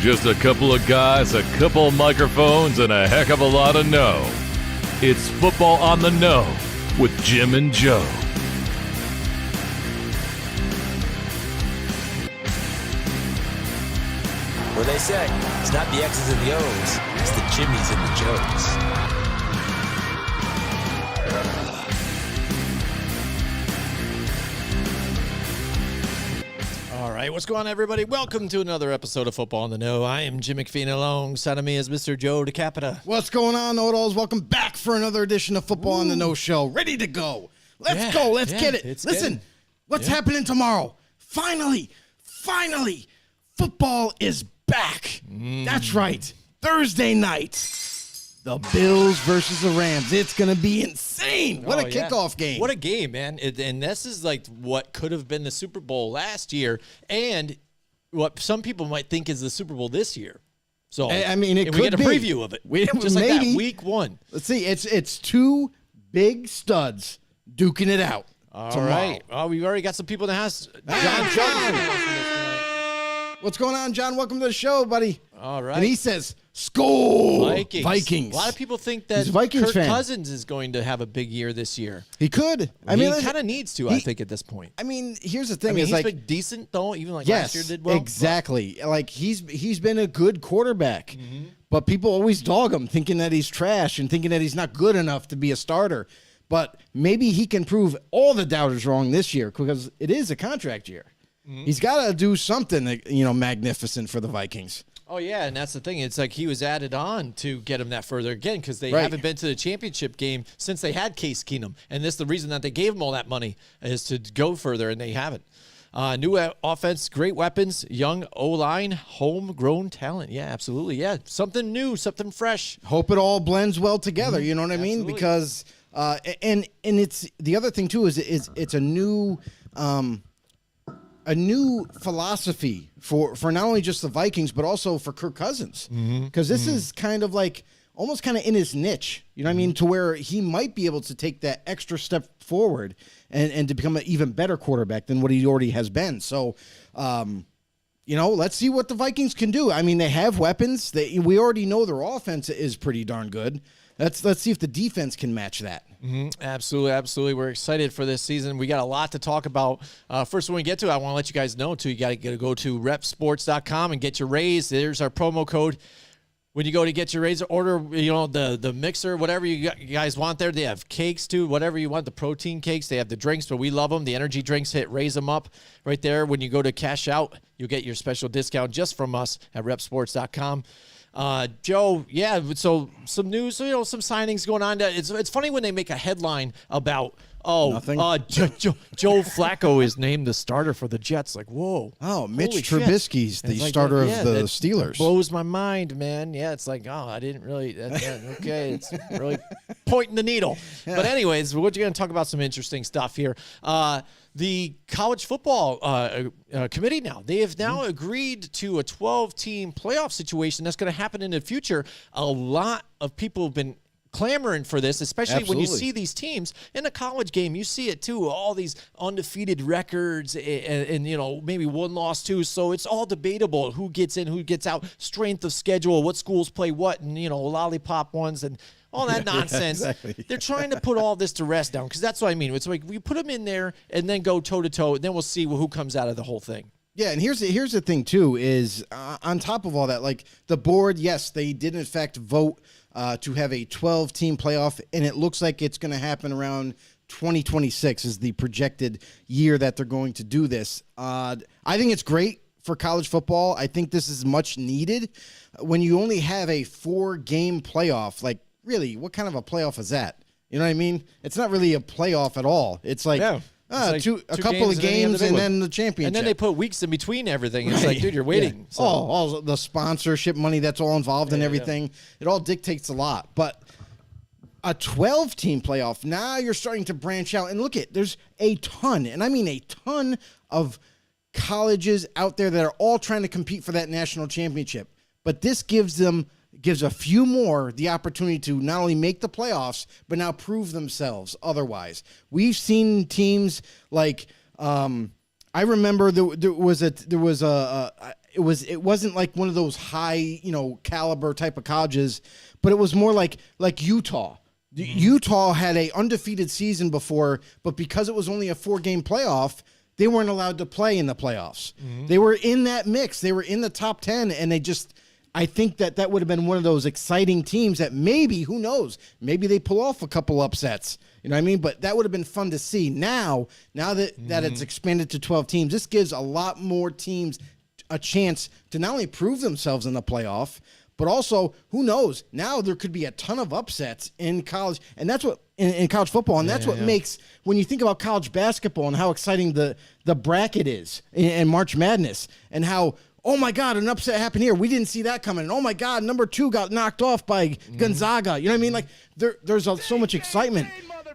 Just a couple of guys, a couple of microphones, and a heck of a lot of know. It's Football on the Know with Jim and Joe. What they say, it's not the X's and the O's, it's the Jimmies and the Joes. All right, what's going on, everybody? Welcome to another episode of Football on the Know. I am Jim McPhee, alongside of me is Mr. Joe DeCapita. What's going on, Odos? Welcome back for another edition of Football on the Know Show. Ready to go. Let's go. Let's get it. Listen, what's happening tomorrow? Finally, football is back. That's right. Thursday night. The Bills versus the Rams. It's going to be insane. What a kickoff game. What a game, man. And this is like what could have been the Super Bowl last year and what some people might think is the Super Bowl this year. So, I mean, it could we get a be. preview of it. Just like that, week one. Let's see. It's two big studs duking it out tomorrow. Right. Oh, we've already got some people in the house. John. What's going on, John? Welcome to the show, buddy. All right. And he says, "Score Vikings." A lot of people think that Kirk Cousins is going to have a big year this year. He could. He kind of needs to, I think, at this point. I mean, here's the thing. He's been decent, though, even last year did well. Exactly. Like, he's been a good quarterback. But people always dog him, thinking that he's trash and thinking that he's not good enough to be a starter. But maybe he can prove all the doubters wrong this year because it is a contract year. He's got to do something, magnificent for the Vikings. Oh, yeah, and that's the thing. It's like he was added on to get him that further again because they haven't been to the championship game since they had Case Keenum. And this is the reason that they gave him all that money is to go further, and they haven't. New offense, great weapons, young O-line, homegrown talent. Yeah, absolutely. Yeah, something new, something fresh. Hope it all blends well together, you know what I mean? Because and it's the other thing, too, is it's a new philosophy for not only just the Vikings, but also for Kirk Cousins. Because this is kind of like almost kind of in his niche, you know what I mean? To where he might be able to take that extra step forward and to become an even better quarterback than what he already has been. So, let's see what the Vikings can do. I mean, they have weapons. We already know their offense is pretty darn good. Let's see if the defense can match that. Absolutely. We're excited for this season. We got a lot to talk about. First, when we get to it, I want to let you guys know, too, you got to go to repsports.com and get your raise. There's our promo code. When you go to get your raise, order, the mixer, whatever you guys want there. They have cakes, too, whatever you want, the protein cakes. They have the drinks, but we love them. The energy drinks raise them up right there. When you go to cash out, you'll get your special discount just from us at repsports.com. Joe, so some news, some signings going on. It's funny when they make a headline about, Joe Flacco is named the starter for the Jets. Like, whoa. Oh, Mitch Trubisky's the starter of the Steelers. Blows my mind, man. Yeah, it's like, I didn't really, okay, it's really pointing the needle. Yeah. But anyways, we're going to talk about some interesting stuff here. The college football committee they have now agreed to a 12-team playoff situation that's going to happen in the future. A lot of people have been clamoring for this, especially when you see these teams in a college game. You see it too, all these undefeated records and maybe one loss too. So it's all debatable who gets in, who gets out, strength of schedule, what schools play what, and lollipop ones and all that nonsense. Yeah, exactly. They're trying to put all this to rest down because that's what I mean. It's like we put them in there and then go toe-to-toe, and then we'll see who comes out of the whole thing. Yeah, and here's the thing, too, is on top of all that, like the board, yes, they did, in fact, vote to have a 12-team playoff, and it looks like it's going to happen around 2026 is the projected year that they're going to do this. I think it's great for college football. I think this is much needed. When you only have a 4-game playoff, like, really, what kind of a playoff is that? You know what I mean? It's not really a playoff at all. It's like, a couple of games and then the championship. And then they put weeks in between everything. It's like, dude, you're waiting. Yeah. So. All the sponsorship money that's all involved and everything. Yeah. It all dictates a lot. But a 12-team playoff, now you're starting to branch out. And look there's a ton, and I mean a ton of colleges out there that are all trying to compete for that national championship. But this gives a few more the opportunity to not only make the playoffs, but now prove themselves otherwise. We've seen teams like I remember it it wasn't like one of those high, caliber type of colleges, but it was more like Utah. Utah had a undefeated season before, but because it was only a 4-game playoff, they weren't allowed to play in the playoffs. They were in that mix. They were in the top 10, and I think that would have been one of those exciting teams that maybe, who knows, maybe they pull off a couple upsets. You know what I mean? But that would have been fun to see. Now that it's expanded to 12 teams, this gives a lot more teams a chance to not only prove themselves in the playoff, but also, who knows, now there could be a ton of upsets in college. And that's what, in college football, and that's what makes, when you think about college basketball and how exciting the bracket is in March Madness, and how, oh my God, an upset happened here. We didn't see that coming. And oh my God, number 2 got knocked off by Gonzaga. You know what I mean? Like, there's so much excitement.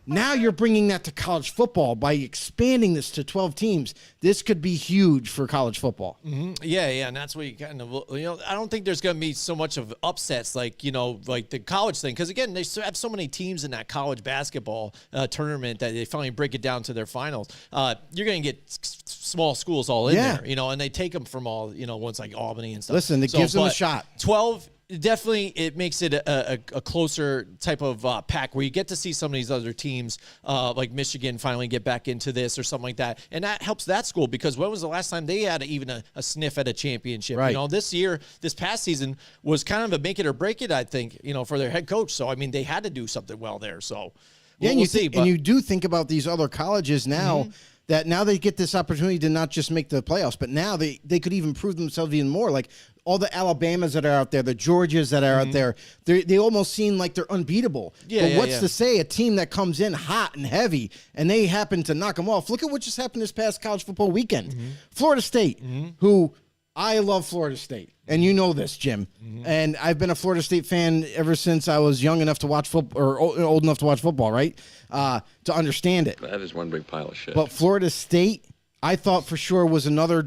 Now you're bringing that to college football by expanding this to 12 teams. This could be huge for college football. Yeah, and that's what you kind of, I don't think there's going to be so much of upsets like the college thing. Because, again, they have so many teams in that college basketball tournament that they finally break it down to their finals. You're going to get small schools all in there, and they take them from all, ones like Albany and stuff. Listen, it gives them a shot. 12 definitely, it makes it a closer type of pack where you get to see some of these other teams like Michigan finally get back into this or something like that. And that helps that school, because when was the last time they had even a sniff at a championship? Right. This past season was kind of a make it or break it, I think, for their head coach. So, I mean, they had to do something well there. So, we'll see. And you do think about these other colleges now, that now they get this opportunity to not just make the playoffs, but now they could even prove themselves even more. Like, all the Alabamas that are out there, the Georgias that are out there, they almost seem like they're unbeatable. But what's to say a team that comes in hot and heavy and they happen to knock them off? Look at what just happened this past college football weekend. Florida State, who I love Florida State. And you know this, Jim. And I've been a Florida State fan ever since I was young enough to watch football, or old enough to watch football, right? To understand it. That is one big pile of shit. But Florida State, I thought for sure was another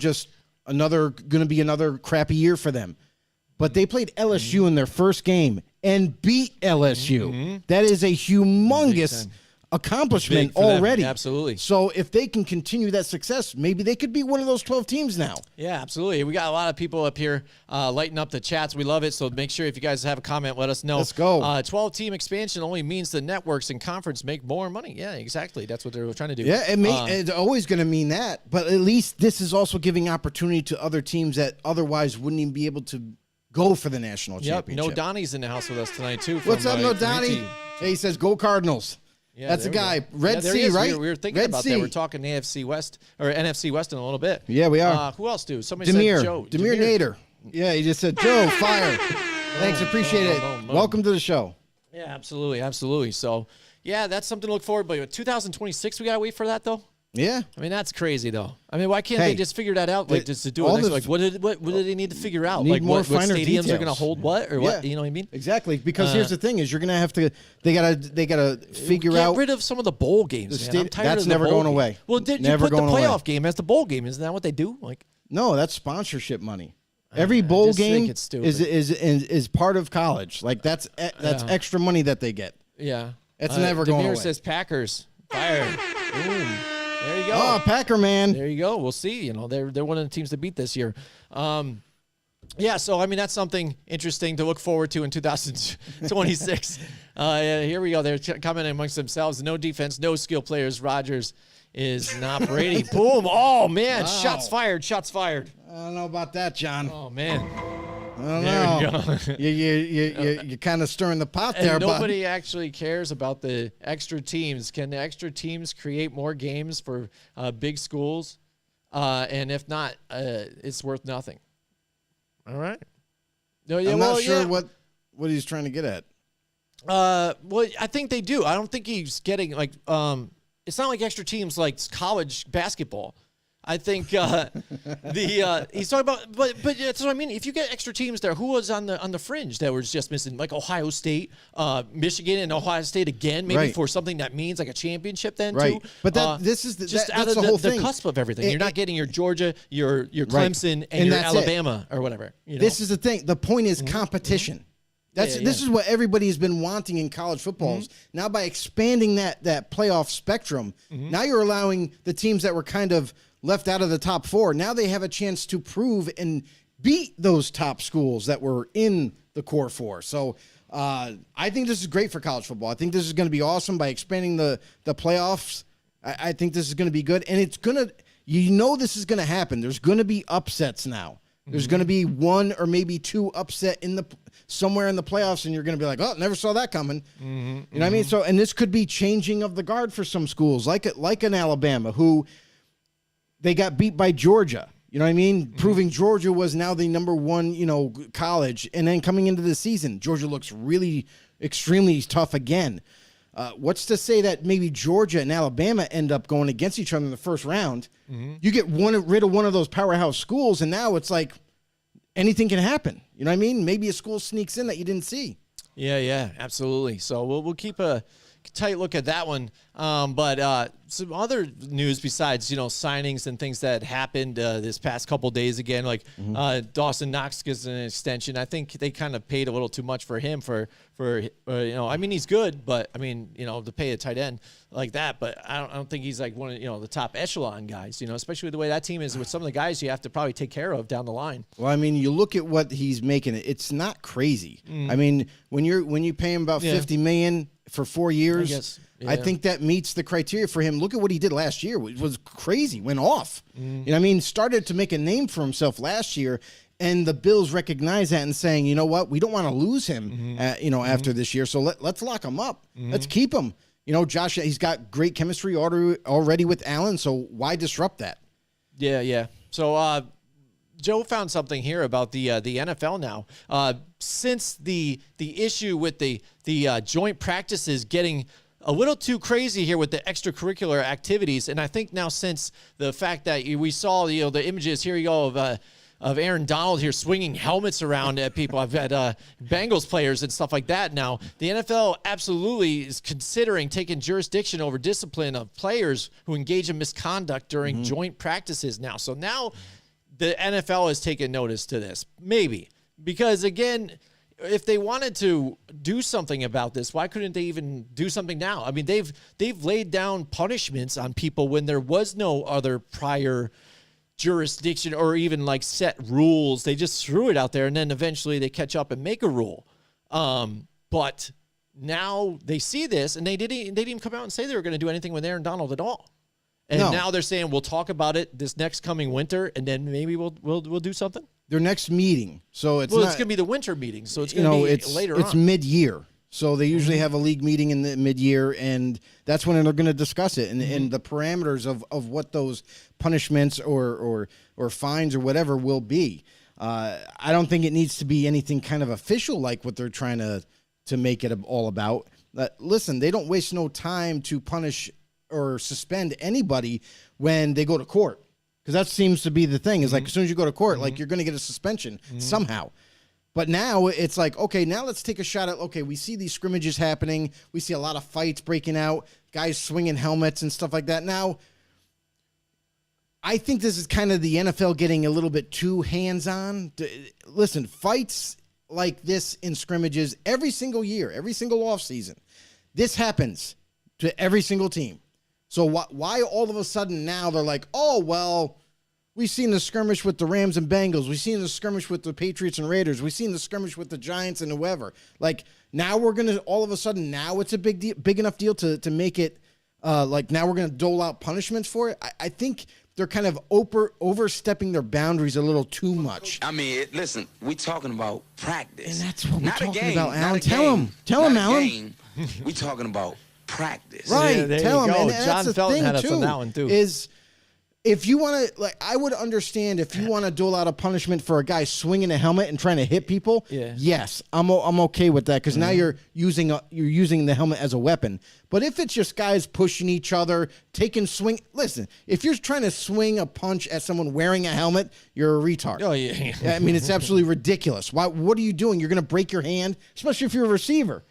going to be another crappy year for them. But they played LSU in their first game and beat LSU. That is a humongous accomplishment already. Absolutely. So if they can continue that success, maybe they could be one of those 12 teams now. Yeah, absolutely. We got a lot of people up here lighting up the chats. We love it. So make sure if you guys have a comment, let us know. Let's go. 12-team expansion only means the networks and conference make more money. Yeah, exactly. That's what they're trying to do. Yeah, it's always going to mean that. But at least this is also giving opportunity to other teams that otherwise wouldn't even be able to go for the national championship. No Donnie's in the house with us tonight, too. What's up, No Donnie? Hey, he says, go Cardinals. Yeah, that's a guy. Red Sea, right? We were thinking about that. We're talking AFC West or NFC West in a little bit. Yeah, we are. Who else do? Somebody Demir. said Joe. Demir Nader. Yeah, he just said, Joe, fire. Thanks, appreciate it. Welcome to the show. Yeah, absolutely. So, yeah, that's something to look forward to. But 2026, we got to wait for that, though? Yeah. I mean, that's crazy, though. I mean, why can't they just figure that out? Like, just to do it next, like, what do they need to figure out? Like, what stadiums details. are going to hold what or what? You know what I mean? Exactly. Because here's the thing: is you're going to have to. They gotta figure out. Get rid of some of the bowl games. Man. I'm tired that's of the never bowl going game. away. Well, you never put the playoff away. game as the bowl game. Isn't that what they do? Like, no, that's sponsorship money. Every bowl game is part of college. Like that's extra money that they get. Yeah, it's never going away. Demir says Packers fire. Boom. There you go. Oh, Packer man. There you go. We'll see. They're one of the teams to beat this year. Yeah, so I mean that's something interesting to look forward to in 2026. Here we go. They're commenting amongst themselves. No defense, no skill players. Rodgers is not Brady. Boom. Oh man, wow. Shots fired. I don't know about that, John. Oh man. I don't know. You're kind of stirring the pot there, and nobody actually cares about the extra teams. Can the extra teams create more games for big schools? And if not, it's worth nothing. All right. No, I'm not sure what he's trying to get at. Well, I think they do. I don't think he's getting like. It's not like extra teams like college basketball. I think he's talking about, but that's what I mean. If you get extra teams there, who was on the fringe that was just missing, like Ohio State, Michigan, and Ohio State again, maybe for something that means like a championship then too. But this is just out out of of the the cusp of everything. You're not getting your Georgia, your Clemson, and your Alabama or whatever. This is the thing. The point is competition. This is what everybody's been wanting in college football. Now by expanding that playoff spectrum, now you're allowing the teams that were kind of left out of the top four. Now they have a chance to prove and beat those top schools that were in the core four. So I think this is great for college football. I think this is going to be awesome by expanding the playoffs. I think this is going to be good. And it's going to, this is going to happen. There's going to be upsets now. There's going to be one or maybe two upset somewhere in the playoffs, and you're going to be like, oh, never saw that coming. You know what I mean? So, and this could be changing of the guard for some schools, like an Alabama, who they got beat by Georgia. You know what I mean? Proving Georgia was now the number one, college. And then coming into the season, Georgia looks really extremely tough again. What's to say that maybe Georgia and Alabama end up going against each other in the first round? You get rid of one of those powerhouse schools, and now it's like anything can happen. You know what I mean? Maybe a school sneaks in that you didn't see. Yeah, absolutely. So we'll keep a tight look at that one. But some other news besides, signings and things that happened this past couple days again, like Dawson Knox gets an extension. I think they kind of paid a little too much for him I mean, he's good, but I mean, to pay a tight end like that, but I don't think he's like one of, the top echelon guys, especially the way that team is with some of the guys you have to probably take care of down the line. Well, I mean, you look at what he's making, it's not crazy. I mean, when you pay him about $50 million for 4 years, I think that meets the criteria for him. Look at what he did last year. It was crazy. Went off. Started to make a name for himself last year, and the Bills recognize that and saying, you know what, we don't want to lose him, after this year. So let's lock him up. Let's keep him. Josh, he's got great chemistry already with Allen, so why disrupt that? Yeah. So Joe found something here about the NFL now. Since the issue with the joint practices getting a little too crazy here with the extracurricular activities, and I think now since the fact that we saw the images here you go of Aaron Donald here swinging helmets around at people. I've had Bengals players and stuff like that. Now the NFL absolutely is considering taking jurisdiction over discipline of players who engage in misconduct during joint practices now. So now the NFL has taken notice to this, maybe because again, if they wanted to do something about this, why couldn't they even do something now? I mean, they've laid down punishments on people when there was no other prior jurisdiction or even like set rules. They just threw it out there, and then eventually they catch up and make a rule. But now they see this, and they didn't even come out and say they were going to do anything with Aaron Donald at all. And now they're saying we'll talk about it this next coming winter, and then maybe we'll do something. Their next meeting, so it's going to be the winter meeting, so it's going to be later on. It's mid-year, so they usually have a league meeting in the mid-year, and that's when they're going to discuss it and the parameters of what those punishments or fines or whatever will be. I don't think it needs to be anything kind of official like what they're trying to make it all about. Listen, they don't waste no time to punish or suspend anybody when they go to court. Because that seems to be the thing, is like as soon as you go to court, like you're going to get a suspension somehow. But now it's like, okay, now let's take a shot at, okay, we see these scrimmages happening. We see a lot of fights breaking out, guys swinging helmets and stuff like that. Now, I think this is kind of the NFL getting a little bit too hands-on. Listen, fights like this in scrimmages every single year, every single offseason. This happens to every single team. So why all of a sudden now they're like, oh, well, we've seen the skirmish with the Rams and Bengals. We've seen the skirmish with the Patriots and Raiders. We've seen the skirmish with the Giants and whoever. Like, now we're going to, all of a sudden, now it's a big enough deal to make it, like, now we're going to dole out punishments for it. I think they're kind of overstepping their boundaries a little too much. I mean, listen, we talking about practice. And that's what we're talking game, about, Alan. Tell him, Alan. We talking about practice. Right, there tell you him. go. And John that's the Felton thing, had us on that one, too. Is if you want to, like, I would understand if you want to dole out a punishment for a guy swinging a helmet and trying to hit people. Yeah. Yes, I'm okay with that because now you're using the helmet as a weapon. But if it's just guys pushing each other, taking swing, listen, if you're trying to swing a punch at someone wearing a helmet, you're a retard. Oh yeah. I mean, it's absolutely ridiculous. What are you doing? You're going to break your hand, especially if you're a receiver.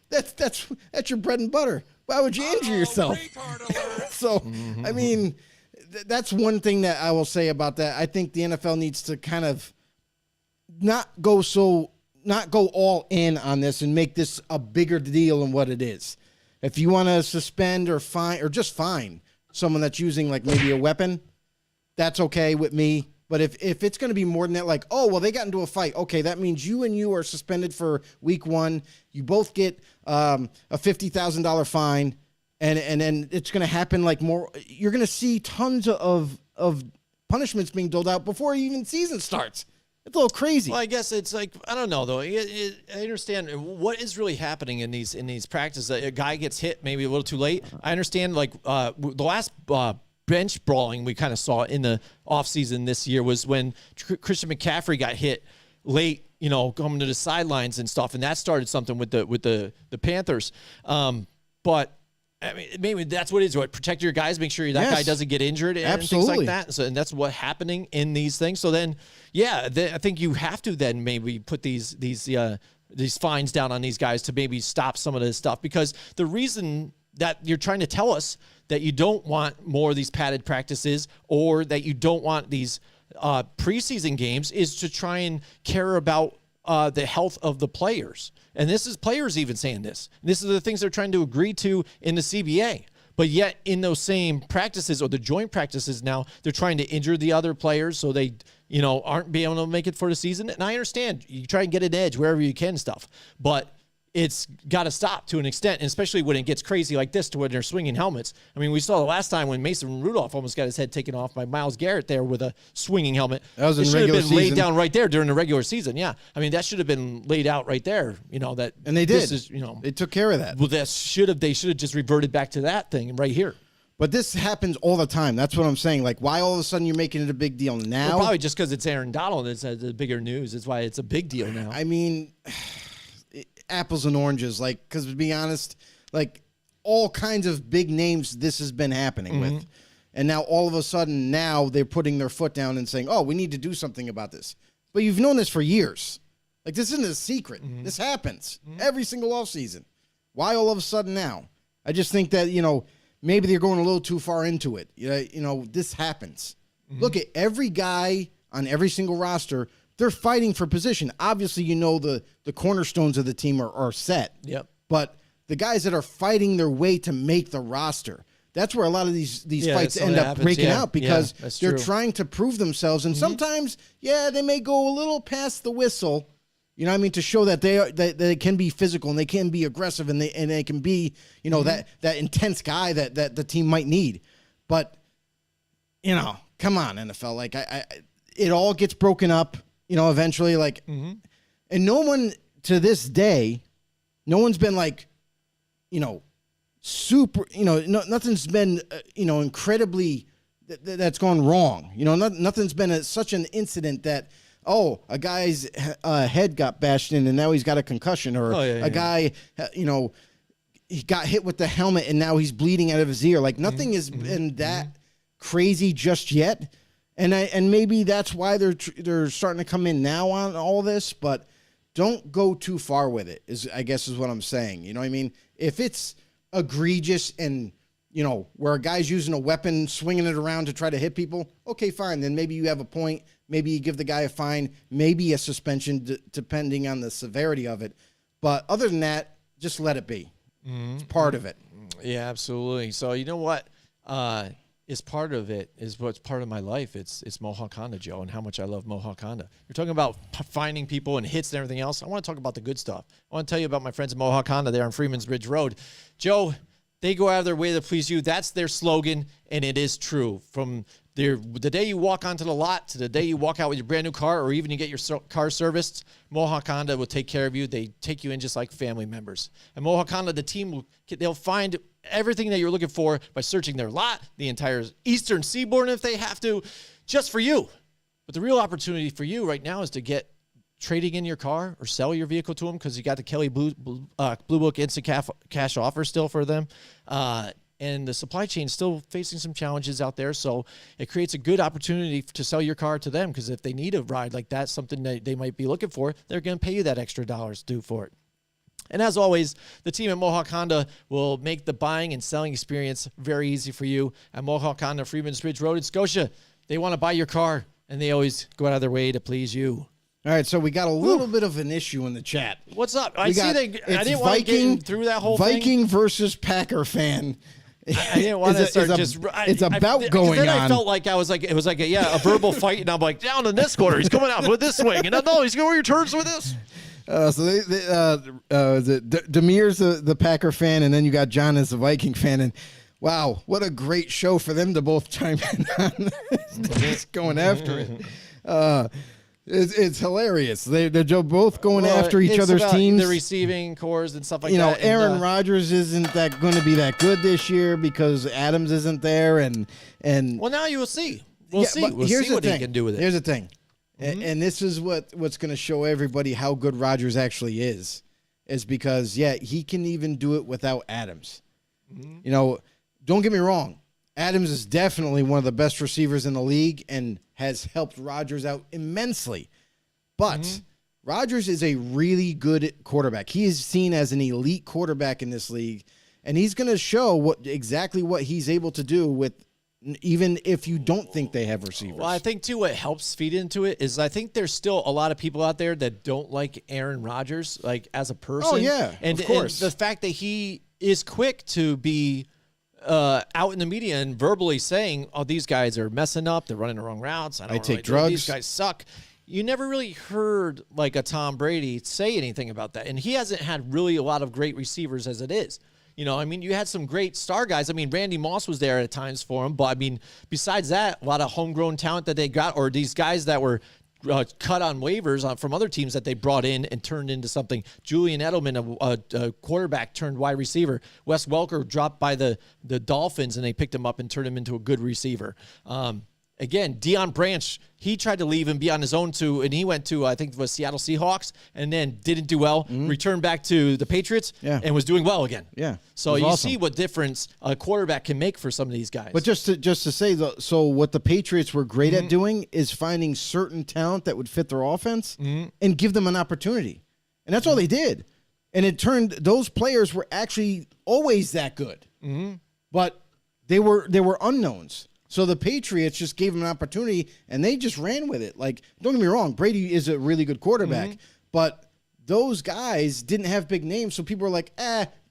That's your bread and butter. Why would you injure yourself? So, I mean, that's one thing that I will say about that. I think the NFL needs to kind of not go all in on this and make this a bigger deal than what it is. If you want to suspend or just fine someone that's using like maybe a weapon, that's okay with me. But if it's going to be more than that, like, oh, well, they got into a fight. Okay, that means you are suspended for week 1. You both get a $50,000 fine, and then it's going to happen like more. You're going to see tons of punishments being doled out before even season starts. It's a little crazy. Well, I guess it's like, I don't know though. I understand what is really happening in these practices. A guy gets hit maybe a little too late. I understand like the last bench brawling we kind of saw in the offseason this year was when Christian McCaffrey got hit late, coming to the sidelines and stuff, and that started something with the Panthers. But I mean, maybe that's what it is. What, protect your guys, make sure that guy doesn't get injured and things like that. So, and that's what's happening in these things. So then, I think you have to then maybe put these fines down on these guys to maybe stop some of this stuff, because the reason that you're trying to tell us that you don't want more of these padded practices or that you don't want these preseason games is to try and care about the health of the players. And this is players even saying this. This is the things they're trying to agree to in the CBA. But yet in those same practices or the joint practices now, they're trying to injure the other players so they, aren't being able to make it for the season. And I understand you try and get an edge wherever you can stuff, but it's got to stop to an extent, and especially when it gets crazy like this to when they're swinging helmets. I mean, we saw the last time when Mason Rudolph almost got his head taken off by Myles Garrett there with a swinging helmet. That was in regular regular season. Should have been laid down right there during the regular season. Yeah, I mean that should have been laid out right there. That and they did. This is, they took care of that. Well, they should have just reverted back to that thing right here. But this happens all the time. That's what I'm saying. Like, why all of a sudden you're making it a big deal now? Well, probably just because it's Aaron Donald. It's the bigger news. That's why it's a big deal now. I mean, apples and oranges. Like, because to be honest, like all kinds of big names this has been happening with. And now all of a sudden now they're putting their foot down and saying, oh, we need to do something about this. But you've known this for years. Like, this isn't a secret. This happens every single offseason. Why all of a sudden now? I just think that, maybe they're going a little too far into it. This happens. Look at every guy on every single roster. They're fighting for position. Obviously, the cornerstones of the team are set. Yep. But the guys that are fighting their way to make the roster, that's where a lot of these fights end up breaking out, because they're trying to prove themselves. And sometimes, they may go a little past the whistle, to show that they can be physical and they can be aggressive and they can be, that intense guy that the team might need. But, come on, NFL. Like, it all gets broken up, eventually. Like, and no one to this day, no one's been like, super, nothing's been, incredibly that's gone wrong. Nothing's been such an incident that, oh, a guy's head got bashed in and now he's got a concussion, or a guy, he got hit with the helmet and now he's bleeding out of his ear. Like, nothing has been that crazy just yet. And maybe that's why they're starting to come in now on all this, but don't go too far with it, I guess is what I'm saying. You know what I mean? If it's egregious and, where a guy's using a weapon, swinging it around to try to hit people, okay, fine. Then maybe you have a point. Maybe you give the guy a fine, maybe a suspension, depending on the severity of it. But other than that, just let it be. It's part of it. Yeah, absolutely. So you know what is part of it is what's part of my life. It's Mohawk Honda, Joe, and how much I love Mohawk Honda. You're talking about finding people and hits and everything else. I want to talk about the good stuff. I want to tell you about my friends at Mohawk Honda there on Freeman's Ridge Road. Joe, they go out of their way to please you. That's their slogan, and it is true. From the day you walk onto the lot to the day you walk out with your brand new car, or even you get your car serviced, Mohawk Honda will take care of you. They take you in just like family members. And Mohawk Honda, the team, they'll find everything that you're looking for by searching their lot, the entire eastern seaboard if they have to, just for you. But the real opportunity for you right now is to get trading in your car or sell your vehicle to them, because you got the Kelley Blue Book instant cash offer still for them. And the supply chain is still facing some challenges out there, so it creates a good opportunity to sell your car to them, because if they need a ride like that, something that they might be looking for, they're going to pay you that extra dollars due for it. And as always, the team at Mohawk Honda will make the buying and selling experience very easy for you. At Mohawk Honda, Freeman's Ridge Road in Scotia, they want to buy your car, and they always go out of their way to please you. All right, so we got a little bit of an issue in the chat. What's up? I didn't want to get through that whole Viking thing. versus Packer fan. I didn't want to start just. It's about going then on. I felt like it was like a verbal fight, and I'm like down in this corner. He's coming out with this swing, and no, he's going your turns with this. Demir's the Packer fan, and then you got John as the Viking fan, and wow, what a great show for them to both chime in on. Just going after it. It's hilarious. They're both going after each other's teams. The receiving cores and stuff like that. You know, Aaron Rodgers isn't that going to be that good this year because Adams isn't there, and well, now you will see. We'll see. We'll here's see what the he can do with it. Here's the thing, and this is what's going to show everybody how good Rodgers actually is because he can even do it without Adams. You know, don't get me wrong. Adams is definitely one of the best receivers in the league and has helped Rodgers out immensely. But Rodgers is a really good quarterback. He is seen as an elite quarterback in this league, and he's going to show exactly what he's able to do with even if you don't think they have receivers. Well, I think, too, what helps feed into it is I think there's still a lot of people out there that don't like Aaron Rodgers, like, as a person. Oh, yeah, of course. And the fact that he is quick to be out in the media and verbally saying, oh, these guys are messing up, they're running the wrong routes, I take drugs. These guys suck. You never really heard like a Tom Brady say anything about that. And he hasn't had really a lot of great receivers as it is. You know, I mean, you had some great star guys. I mean, Randy Moss was there at times for him. But, I mean, besides that, a lot of homegrown talent that they got, or these guys that were cut on waivers from other teams that they brought in and turned into something. Julian Edelman, a quarterback turned wide receiver. Wes Welker dropped by the Dolphins, and they picked him up and turned him into a good receiver. Again, Deion Branch, he tried to leave and be on his own too, and he went to, I think it was Seattle Seahawks, and then didn't do well, returned back to the Patriots, and was doing well again. Yeah. So you see what difference a quarterback can make for some of these guys. But just to say, so what the Patriots were great at doing is finding certain talent that would fit their offense and give them an opportunity. And that's all they did. And it turned, those players were actually always that good. But they were unknowns. So the Patriots just gave him an opportunity, and they just ran with it. Like, don't get me wrong, Brady is a really good quarterback, but those guys didn't have big names, so people were like,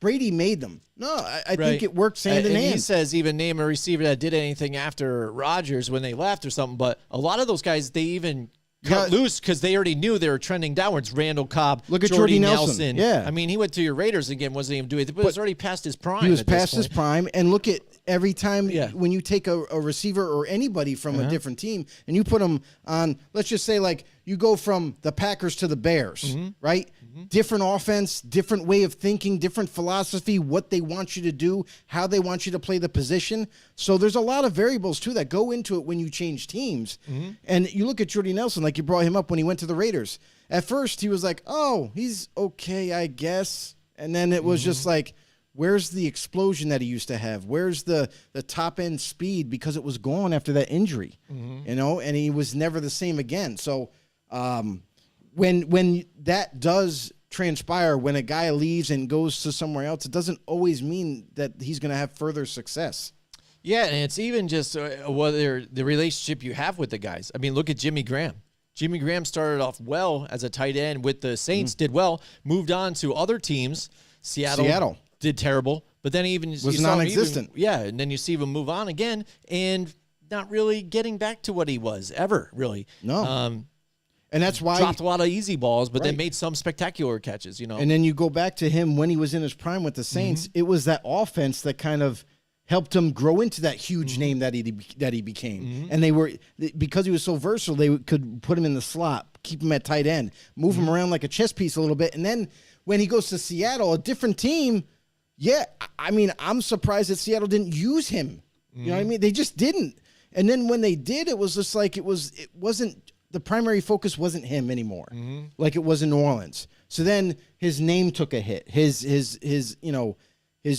Brady made them. No, I think it works hand in hand. He says even name a receiver that did anything after Rodgers when they left or something, but a lot of those guys, they even cut loose because they already knew they were trending downwards. Randall Cobb, look at Jordy Nelson. Yeah. I mean, he went to your Raiders again, wasn't even doing it, but it was already past his prime. He was past his prime, and look at every time when you take a receiver or anybody from a different team and you put them on, let's just say like you go from the Packers to the Bears, right? Different offense, different way of thinking, different philosophy, what they want you to do, how they want you to play the position. So there's a lot of variables, too, that go into it when you change teams. And you look at Jordy Nelson, like you brought him up when he went to the Raiders. At first, he was like, oh, he's okay, I guess. And then it was just like, where's the explosion that he used to have? Where's the top-end speed? Because it was gone after that injury, you know, and he was never the same again. So when that does transpire, when a guy leaves and goes to somewhere else, it doesn't always mean that he's going to have further success. Yeah, and it's even just whether the relationship you have with the guys. I mean, look at Jimmy Graham. Jimmy Graham started off well as a tight end with the Saints, did well, moved on to other teams. Seattle did terrible, but then even was non-existent. And then you see him move on again and not really getting back to what he was ever, really. No. And that's why dropped a lot of easy balls, but then made some spectacular catches, you know. And then you go back to him when he was in his prime with the Saints. It was that offense that kind of helped him grow into that huge name that he became. And they were, because he was so versatile, they could put him in the slot, keep him at tight end, move him around like a chess piece a little bit. And then when he goes to Seattle, a different team, I mean, I'm surprised that Seattle didn't use him. You know what I mean? They just didn't. And then when they did, it was just like it wasn't. The primary focus wasn't him anymore, like it was in New Orleans. So then his name took a hit. His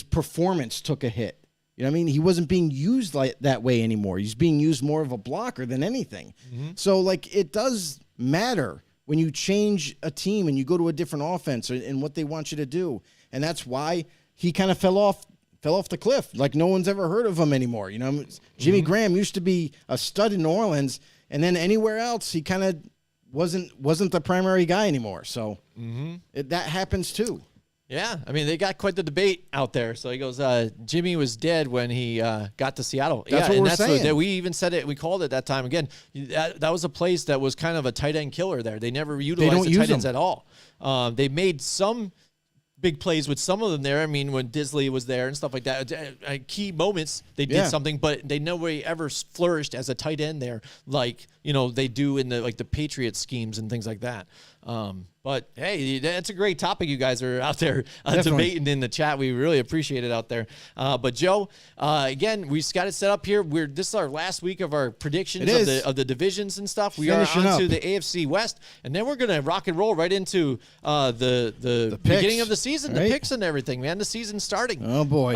performance took a hit. You know what I mean? He wasn't being used like that way anymore. He's being used more of a blocker than anything. So like it does matter when you change a team and you go to a different offense and what they want you to do. And that's why he kind of fell off the cliff. Like no one's ever heard of him anymore. You know, Jimmy Graham used to be a stud in New Orleans. And then anywhere else, he kind of wasn't the primary guy anymore. So that happens too. Yeah, I mean, they got quite the debate out there. So he goes, Jimmy was dead when he got to Seattle. That's what we're saying. We even said it. We called it that time. Again, that was a place that was kind of a tight end killer there. They never utilized the tight ends at all. They made some big plays with some of them there. I mean, when Disley was there and stuff like that, key moments, they did something, but they nobody ever flourished as a tight end there like, they do in the Patriot schemes and things like that. But hey, that's a great topic you guys are out there debating in the chat. We really appreciate it out there. But Joe, again, we've got it set up here. This is our last week of our predictions of the divisions and stuff. We are on to the AFC West, and then we're gonna rock and roll right into the beginning of the season, the picks and everything. Man, the season's starting. Oh boy!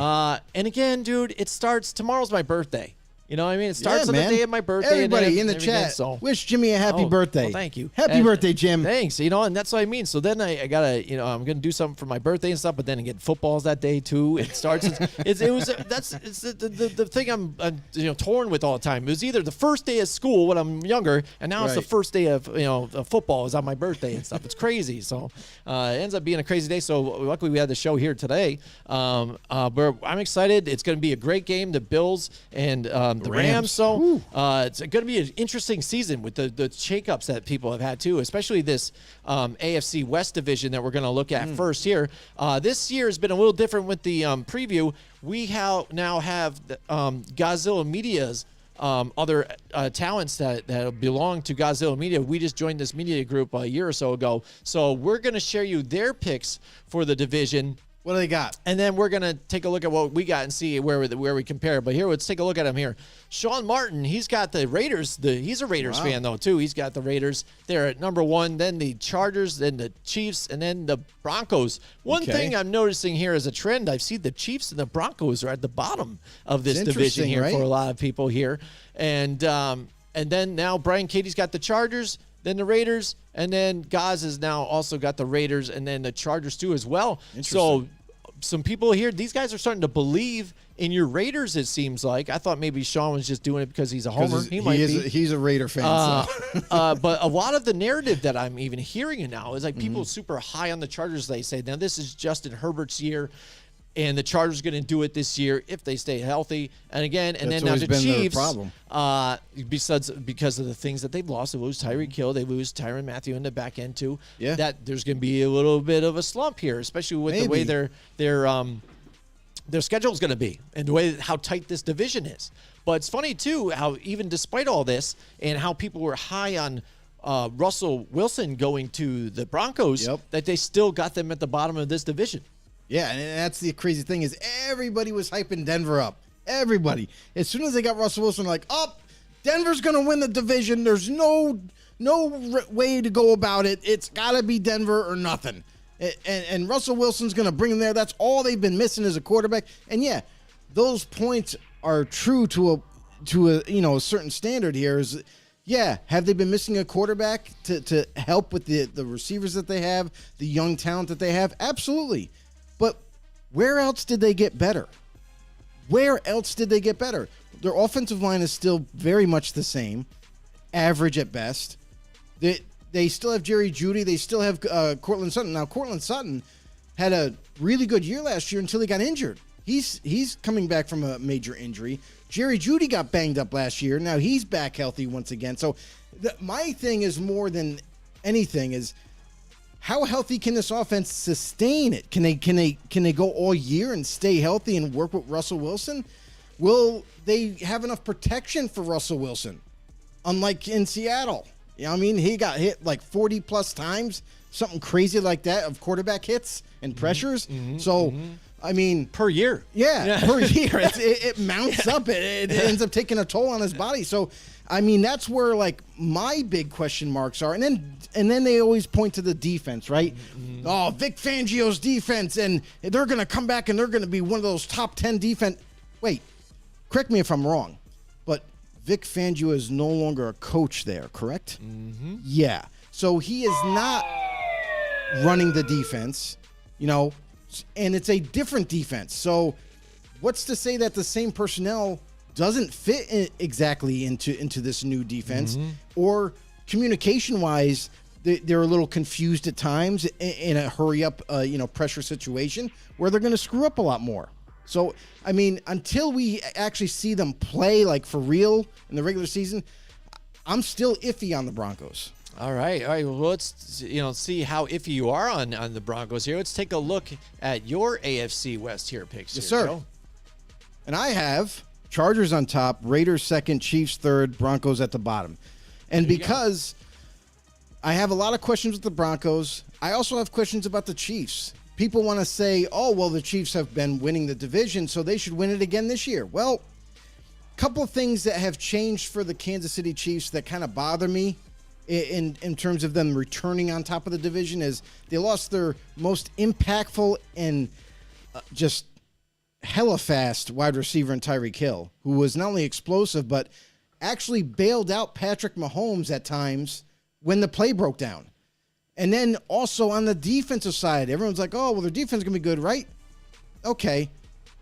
And again, dude, it starts tomorrow's my birthday. You know what I mean? It starts on the day of my birthday. Everybody in the chat, wish Jimmy a happy birthday. Well, thank you. Happy birthday, Jim. Thanks. And that's what I mean. So then I gotta, I'm gonna do something for my birthday and stuff. But then again, football's that day too. It starts. It's the thing I'm torn with all the time. It was either the first day of school when I'm younger, and now it's the first day of of football is on my birthday and stuff. It's crazy. So it ends up being a crazy day. So luckily we had the show here today. I'm excited. It's gonna be a great game. The Bills and the Rams. So it's going to be an interesting season with the shakeups that people have had too, especially this AFC West division that we're going to look at first here. This year has been a little different with the preview. We now have Godzilla Media's other talents that belong to Godzilla Media. We just joined this media group a year or so ago. So we're going to share you their picks for the division. What do they got? And then we're going to take a look at what we got and see where we compare. But here, let's take a look at him here. Sean Martin, he's got the Raiders. He's a Raiders fan, though, too. He's got the Raiders. They're at number 1, then the Chargers, then the Chiefs, and then the Broncos. One thing I'm noticing here as a trend, I've seen the Chiefs and the Broncos are at the bottom of this division here for a lot of people here. And then now Brian Katie's got the Chargers, then the Raiders, and then Gaz has now also got the Raiders and then the Chargers too as well. So some people here, these guys are starting to believe in your Raiders, it seems like. I thought maybe Sean was just doing it because he's a homer. He's a Raider fan. But a lot of the narrative that I'm even hearing now is like people super high on the Chargers. They say, now this is Justin Herbert's year. And the Chargers are going to do it this year if they stay healthy. And again, and then now the Chiefs, because of the things that they've lost, they lose Tyreek Hill, they lose Tyrann Mathieu in the back end too. Yeah, that there's going to be a little bit of a slump here, especially with the way their schedule is going to be and the way how tight this division is. But it's funny too how even despite all this and how people were high on Russell Wilson going to the Broncos, that they still got them at the bottom of this division. Yeah, and that's the crazy thing is everybody was hyping Denver up. Everybody. As soon as they got Russell Wilson, like, Denver's going to win the division. There's no way to go about it. It's got to be Denver or nothing. And Russell Wilson's going to bring them there. That's all they've been missing as a quarterback. And yeah, those points are true to a certain standard here. Is have they been missing a quarterback to help with the receivers that they have, the young talent that they have? Absolutely. But where else did they get better? Where else did they get better? Their offensive line is still very much the same, average at best. They still have Jerry Jeudy. They still have Courtland Sutton. Now, Courtland Sutton had a really good year last year until he got injured. He's coming back from a major injury. Jerry Jeudy got banged up last year. Now he's back healthy once again. So my thing is more than anything is, how healthy can this offense sustain it? Can they go all year and stay healthy and work with Russell Wilson? Will they have enough protection for Russell Wilson? Unlike in Seattle. You know what I mean? He got hit like 40 plus times, something crazy like that of quarterback hits and pressures. I mean, per year. Yeah. Per year. It mounts up. It ends up taking a toll on his body. So, I mean, that's where like my big question marks are. And then they always point to the defense, right? Oh, Vic Fangio's defense, and they're going to come back and they're going to be one of those top 10 defense. Wait, correct me if I'm wrong, but Vic Fangio is no longer a coach there, correct? Yeah. So he is not running the defense, and it's a different defense. So what's to say that the same personnel doesn't fit exactly into this new defense, or communication-wise, they're a little confused at times in a hurry up, pressure situation where they're going to screw up a lot more. So, I mean, until we actually see them play like for real in the regular season, I'm still iffy on the Broncos. All right. Well, let's see how iffy you are on the Broncos here. Let's take a look at your AFC West here picks. Yes, here, sir. Joe. And I have Chargers on top, Raiders second, Chiefs third, Broncos at the bottom. And because I have a lot of questions with the Broncos, I also have questions about the Chiefs. People want to say, oh, well, the Chiefs have been winning the division, so they should win it again this year. Well, a couple of things that have changed for the Kansas City Chiefs that kind of bother me in terms of them returning on top of the division is they lost their most impactful and just hella fast wide receiver in Tyreek Hill, who was not only explosive, but actually bailed out Patrick Mahomes at times when the play broke down. And then also on the defensive side, everyone's like, oh, well, their defense is going to be good, right? Okay.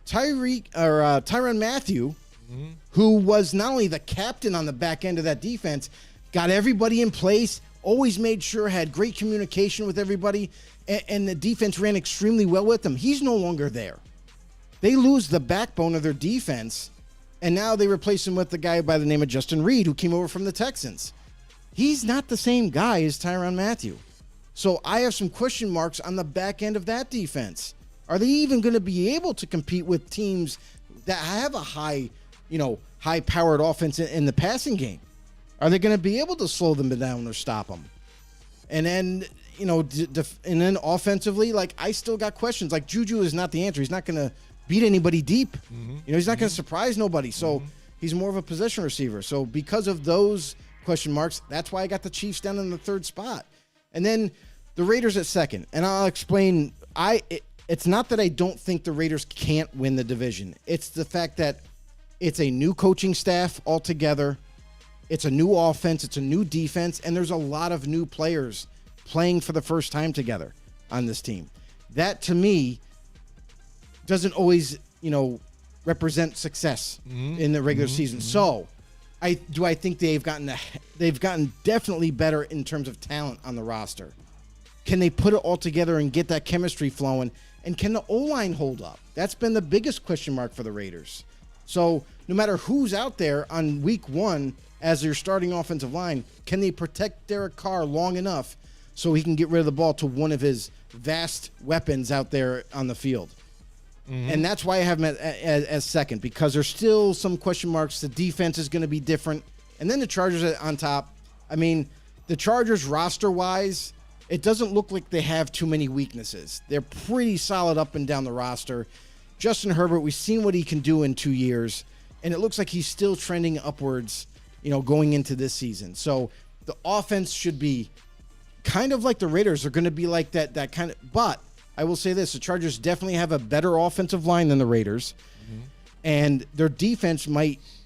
Tyrann Mathieu, who was not only the captain on the back end of that defense, got everybody in place, always made sure, had great communication with everybody, and the defense ran extremely well with him. He's no longer there. They lose the backbone of their defense, and now they replace him with the guy by the name of Justin Reed, who came over from the Texans. He's not the same guy as Tyrann Mathieu. So I have some question marks on the back end of that defense. Are they even going to be able to compete with teams that have a high-powered offense in the passing game? Are they going to be able to slow them down or stop them? And then, and then offensively, like, I still got questions. Like, Juju is not the answer. He's not going to beat anybody deep. He's not going to surprise nobody. So he's more of a possession receiver. So because of those question marks, that's why I got the Chiefs down in the third spot. And then the Raiders at second. And I'll explain. It's not that I don't think the Raiders can't win the division. It's the fact that it's a new coaching staff altogether. It's a new offense. It's a new defense. And there's a lot of new players playing for the first time together on this team. That, to me, doesn't always, represent success in the regular season. So I think they've gotten definitely better in terms of talent on the roster. Can they put it all together and get that chemistry flowing? And can the O-line hold up? That's been the biggest question mark for the Raiders. So no matter who's out there on week one as their starting offensive line, can they protect Derek Carr long enough so he can get rid of the ball to one of his vast weapons out there on the field? And that's why I have him as second, because there's still some question marks. The defense is going to be different. And then the Chargers on top. I mean, the Chargers roster-wise, it doesn't look like they have too many weaknesses. They're pretty solid up and down the roster. Justin Herbert, we've seen what he can do in 2 years, and it looks like he's still trending upwards, going into this season. So the offense should be kind of like the Raiders. They're going to be like that kind of, but I will say this, the Chargers definitely have a better offensive line than the Raiders, and their defense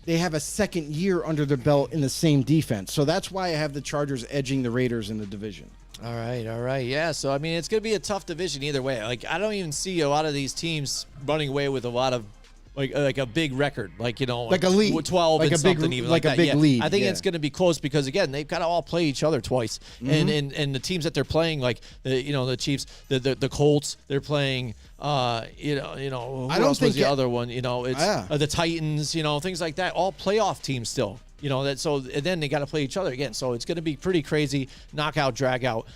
they have a second year under their belt in the same defense. So that's why I have the Chargers edging the Raiders in the division. All right. Yeah, so, I mean, it's going to be a tough division either way. Like, I don't even see a lot of these teams running away with a lot of, like a big record, like a lead, 12 like and a something, big, even like that. a big lead. I think it's going to be close because, again, they've got to all play each other twice, and the teams that they're playing, like the Chiefs, the Colts, they're playing. Who else was the other one? It's the Titans. Things like that. All playoff teams still. And then they got to play each other again. So it's going to be pretty crazy, knockout, drag out.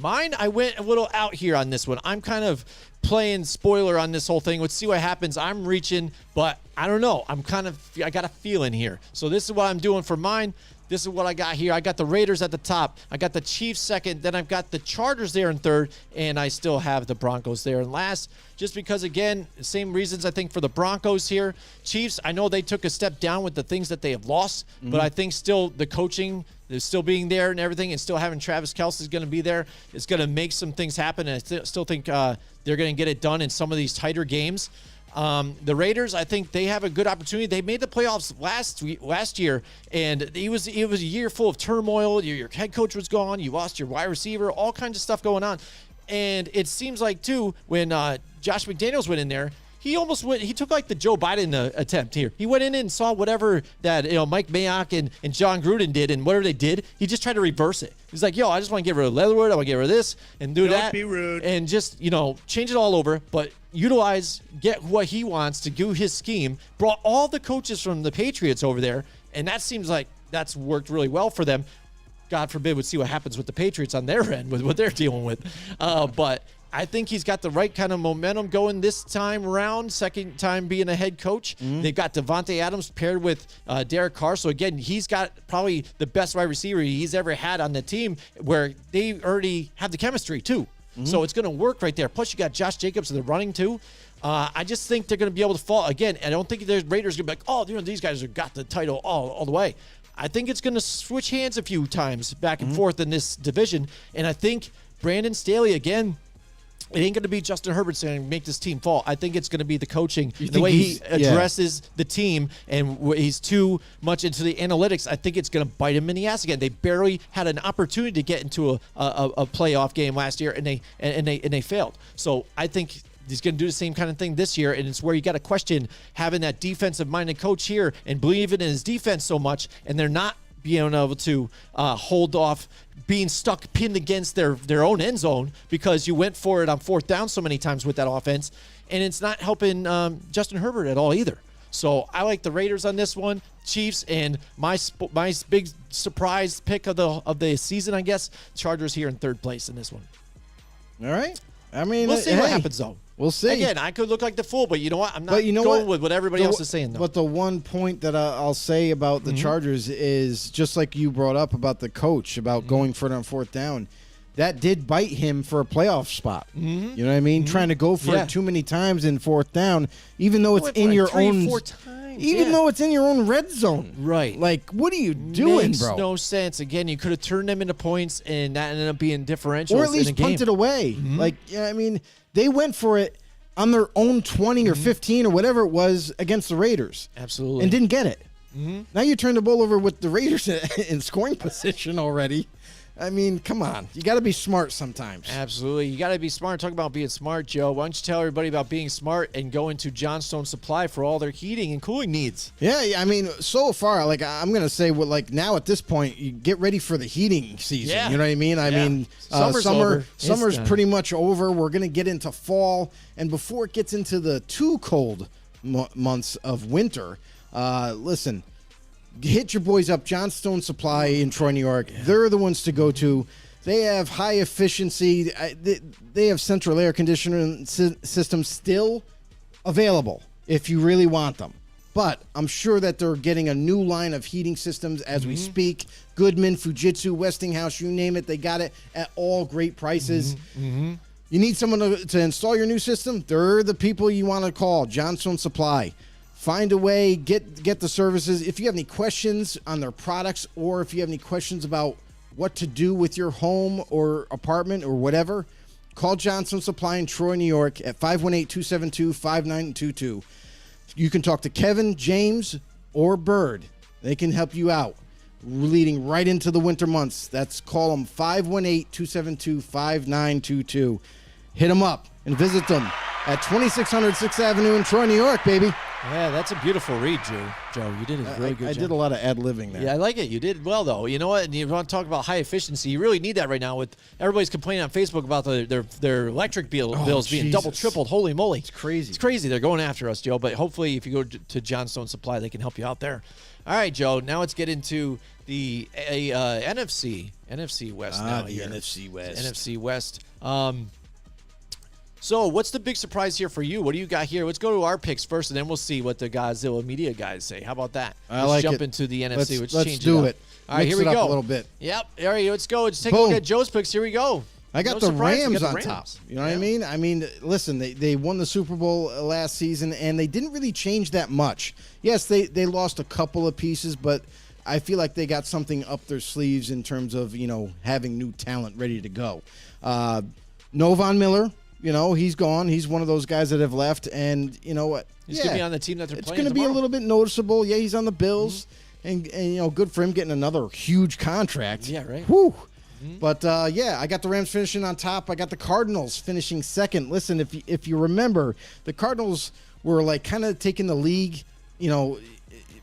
Mine, I went a little out here on this one. I'm kind of playing spoiler on this whole thing. Let's see what happens. I'm reaching, but I don't know. I got a feeling here. So this is what I'm doing for mine. This is what I got here. I got the Raiders at the top. I got the Chiefs second. Then I've got the Chargers there in third. And I still have the Broncos there in last. Just because, again, the same reasons I think for the Broncos here. Chiefs, I know they took a step down with the things that they have lost. But I think still the coaching, is still being there and everything, and still having Travis Kelce is going to be there. It's going to make some things happen. And I still think they're going to get it done in some of these tighter games. The Raiders, I think they have a good opportunity. They made the playoffs last year, and it was a year full of turmoil. Your head coach was gone. You lost your wide receiver, all kinds of stuff going on. And it seems like, too, when Josh McDaniels went in there, he almost went. He took like the Joe Biden attempt here. He went in and saw whatever that Mike Mayock and John Gruden did, and whatever they did, he just tried to reverse it. He's like, yo, I just want to get rid of Leatherwood. I want to get rid of this and do that. Don't be rude. And just change it all over, but get what he wants to do his scheme. Brought all the coaches from the Patriots over there, and that seems like that's worked really well for them. God forbid we'll see what happens with the Patriots on their end with what they're dealing with. But I think he's got the right kind of momentum going this time around, second time being a head coach. They've got Devontae Adams paired with Derek Carr. So, again, he's got probably the best wide receiver he's ever had on the team where they already have the chemistry, too. So it's going to work right there. Plus, you got Josh Jacobs in the running, too. I just think they're going to be able to fall. Again, I don't think the Raiders are going to be like, these guys have got the title all the way. I think it's going to switch hands a few times back and forth in this division. And I think Brandon Staley, again, it ain't going to be Justin Herbert saying make this team fall. I think it's going to be the coaching, the way he addresses the team, and he's too much into the analytics. I think it's going to bite him in the ass again. They barely had an opportunity to get into a playoff game last year, and they failed. So I think he's going to do the same kind of thing this year, and it's where you got to question having that defensive-minded coach here and believing in his defense so much, and they're not being able to hold off being stuck pinned against their own end zone because you went for it on fourth down so many times with that offense, and it's not helping Justin Herbert at all either. So I like the Raiders on this one, Chiefs, and my big surprise pick of the season, I guess, Chargers here in third place in this one. All right. I mean, we'll see what happens, though. We'll see. Again, I could look like the fool, but you know what? I'm not going with what everybody else is saying, though. But the one point that I'll say about the Chargers is, just like you brought up about the coach, about going for it on fourth down, that did bite him for a playoff spot. You know what I mean? Trying to go for it too many times in fourth down, even though it's in your own... 4 times. Even though it's in your own red zone. Right. Like, what are you doing, Makes bro? no sense. Again, you could have turned them into points, and that ended up being differentials Or at least in a game. punted away. Like, I mean, they went for it on their own 20 or 15 or whatever it was against the Raiders. Absolutely. And didn't get it. Now you turn the ball over with the Raiders in scoring position already. I mean, come on. You got to be smart sometimes. Absolutely. You got to be smart. Talk about being smart, Joe. Why don't you tell everybody about being smart and going to Johnstone Supply for all their heating and cooling needs? Yeah, I mean, so far, like, I'm going to say, now at this point, you get ready for the heating season. Yeah. You know what I mean? I mean, summer's pretty much over. We're going to get into fall. And before it gets into the too cold months of winter, listen, hit your boys up, Johnstone Supply in Troy, New York. Yeah. They're the ones to go to. They have high efficiency. They have central air conditioning systems still available if you really want them. But I'm sure that they're getting a new line of heating systems as we speak. Goodman, Fujitsu, Westinghouse, you name it. They got it at all great prices. You need someone to install your new system? They're the people you want to call, Johnstone Supply. Find a way, get the services. If you have any questions on their products, or if you have any questions about what to do with your home or apartment or whatever, call Johnstone Supply in Troy, New York at 518-272-5922. You can talk to Kevin, James, or Bird. They can help you out leading right into the winter months. Call them 518-272-5922. Hit them up and visit them at 2600 6th Avenue in Troy, New York, baby. Yeah, that's a beautiful read, Joe. You did a really good job. I did a lot of ad-libbing there. Yeah, I like it. You did well, though. You know what? And you want to talk about high efficiency. You really need that right now with everybody's complaining on Facebook about their electric bills being double, tripled. Holy moly. It's crazy. It's crazy. They're going after us, Joe. But hopefully if you go to Johnstone Supply, they can help you out there. All right, Joe. Now let's get into the NFC West now. The NFC West. NFC West. So what's the big surprise here for you? What do you got here? Let's go to our picks first, and then we'll see what the Godzilla media guys say. How about that? Let's jump into the NFC. Let's do it. All right, Mix here we it up go. a little bit. Yep. All right, let's go. Let's take a look at Joe's picks. Here we go. I got No the surprise, you Rams got on the Rams. top. You know what I mean? I mean, listen, they won the Super Bowl last season, and they didn't really change that much. Yes, they lost a couple of pieces, but I feel like they got something up their sleeves in terms of, having new talent ready to go. No Von Miller. He's gone. He's one of those guys that have left, and you know what? He's going to be on the team that they're it's playing going to be a little bit noticeable. Yeah, he's on the Bills, and good for him getting another huge contract. Yeah, right. Whew. But, I got the Rams finishing on top. I got the Cardinals finishing second. Listen, if you remember, the Cardinals were like kind of taking the league,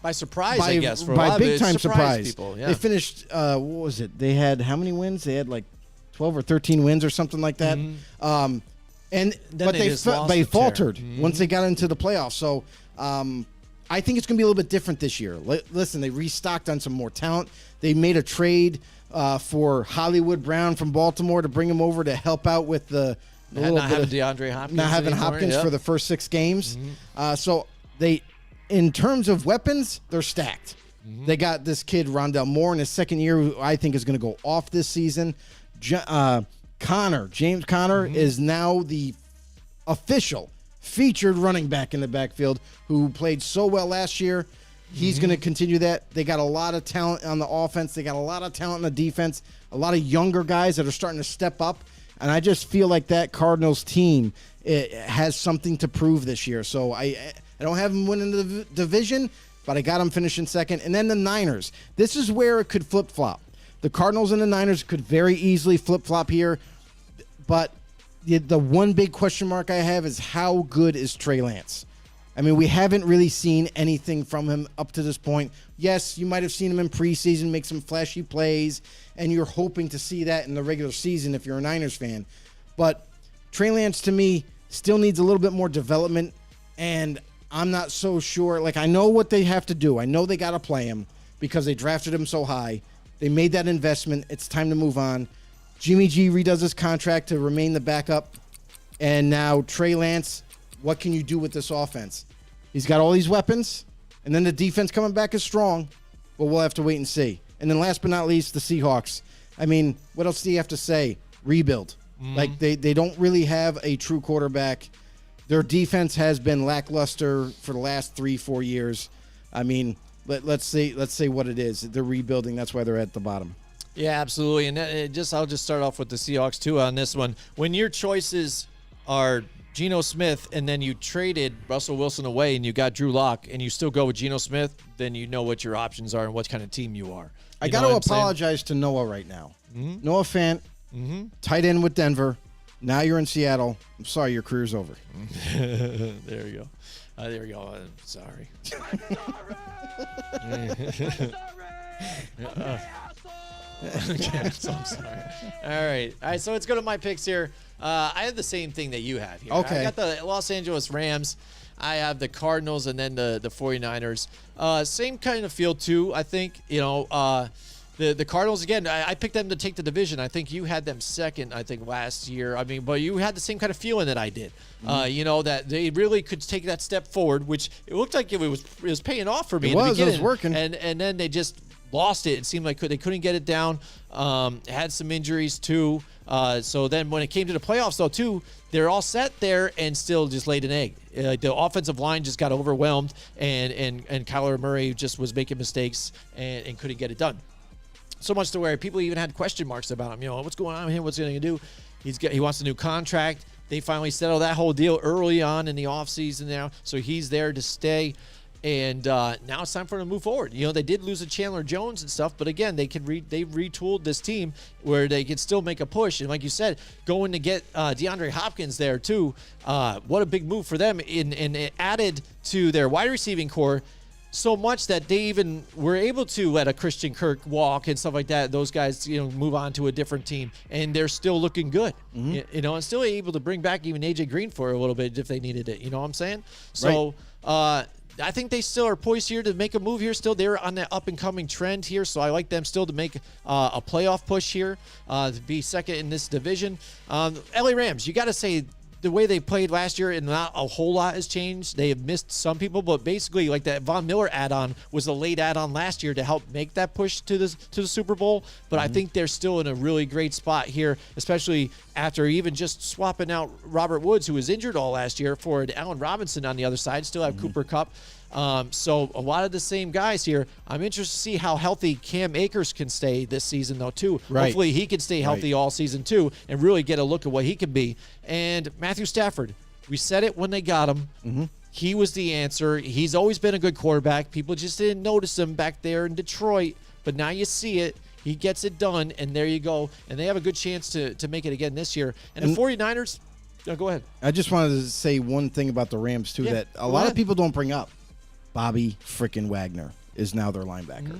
by surprise, I guess, for a by lot big of it. time Surprised surprise. people. Yeah. They finished. What was it? They had how many wins? They had like 12 or 13 wins or something like that. Then But they just lost they the tear. faltered once they got into the playoffs. So I think it's going to be a little bit different this year. Listen, they restocked on some more talent. They made a trade for Hollywood Brown from Baltimore to bring him over to help out with the little not bit having of, DeAndre Hopkins. not having anymore. Hopkins Yep. for the first 6 games. So they, in terms of weapons, they're stacked. They got this kid Rondell Moore in his second year, who I think is going to go off this season. James Conner is now the official featured running back in the backfield who played so well last year. He's going to continue that. They got a lot of talent on the offense. They got a lot of talent on the defense. A lot of younger guys that are starting to step up. And I just feel like that Cardinals team has something to prove this year. So I don't have them winning the division, but I got them finishing second. And then the Niners. This is where it could flip-flop. The Cardinals and the Niners could very easily flip-flop here. But the one big question mark I have is how good is Trey Lance? I mean, we haven't really seen anything from him up to this point. Yes, you might have seen him in preseason make some flashy plays, and you're hoping to see that in the regular season if you're a Niners fan. But Trey Lance, to me, still needs a little bit more development, and I'm not so sure. Like, I know what they have to do. I know they got to play him because they drafted him so high. They made that investment. It's time to move on. Jimmy G redoes his contract to remain the backup. And now Trey Lance, what can you do with this offense? He's got all these weapons, and then the defense coming back is strong, but we'll have to wait and see. And then last but not least, the Seahawks. I mean, what else do you have to say? Rebuild. Like, they don't really have a true quarterback. Their defense has been lackluster for the last 3-4 years. I mean, let's say what it is. They're rebuilding. That's why they're at the bottom. Yeah, absolutely. And I'll just start off with the Seahawks, too, on this one. When your choices are Geno Smith and then you traded Russell Wilson away and you got Drew Lock and you still go with Geno Smith, then you know what your options are and what kind of team you are. I got to apologize to Noah right now. Noah Fant, tight end with Denver. Now you're in Seattle. I'm sorry, your career's over. There you go. There you go. I'm sorry. Okay, so I'm sorry. All right. So let's go to my picks here. I have the same thing that you have here. Okay. I got the Los Angeles Rams. I have the Cardinals and then the 49ers. Same kind of feel, too, I think. The Cardinals, again, I picked them to take the division. I think you had them second, I think, last year. I mean, but you had the same kind of feeling that I did. That they really could take that step forward, which it looked like it was paying off for me in the beginning. It was working. And then they just lost it. It seemed like they couldn't get it down. Had some injuries, too. So then when it came to the playoffs, though, too, they're all set there and still just laid an egg. The offensive line just got overwhelmed, and Kyler Murray just was making mistakes and couldn't get it done. So much to where people even had question marks about him. What's going on with him? What's he going to do? He wants a new contract. They finally settled that whole deal early on in the offseason now, so he's there to stay. And now it's time for them to move forward. They did lose a Chandler Jones and stuff, but again, they retooled this team where they could still make a push. And like you said, going to get DeAndre Hopkins there too, what a big move for them. And it added to their wide receiving core so much that they even were able to let a Christian Kirk walk and stuff like that. Those guys, move on to a different team, and they're still looking good. And still able to bring back even AJ Green for a little bit if they needed it. You know what I'm saying? So. Right. I think they still are poised here to make a move here. Still, they're on that up-and-coming trend here, so I like them still to make a playoff push here, to be second in this division. LA Rams, you got to say the way they played last year, and not a whole lot has changed. They have missed some people, but basically, like that Von Miller add-on was a late add-on last year to help make that push to the Super Bowl. But I think they're still in a really great spot here, especially after even just swapping out Robert Woods, who was injured all last year, for Allen Robinson on the other side. Still have Cooper Kupp. So a lot of the same guys here. I'm interested to see how healthy Cam Akers can stay this season, though, too. Right. Hopefully he can stay healthy all season, too, and really get a look at what he can be. And Matthew Stafford, we said it when they got him. He was the answer. He's always been a good quarterback. People just didn't notice him back there in Detroit, but now you see it. He gets it done, and there you go. And they have a good chance to make it again this year. And the 49ers, No, go ahead. I just wanted to say one thing about the Rams, too, Yeah, that a go lot ahead. of people don't bring up. Bobby frickin' Wagner is now their linebacker.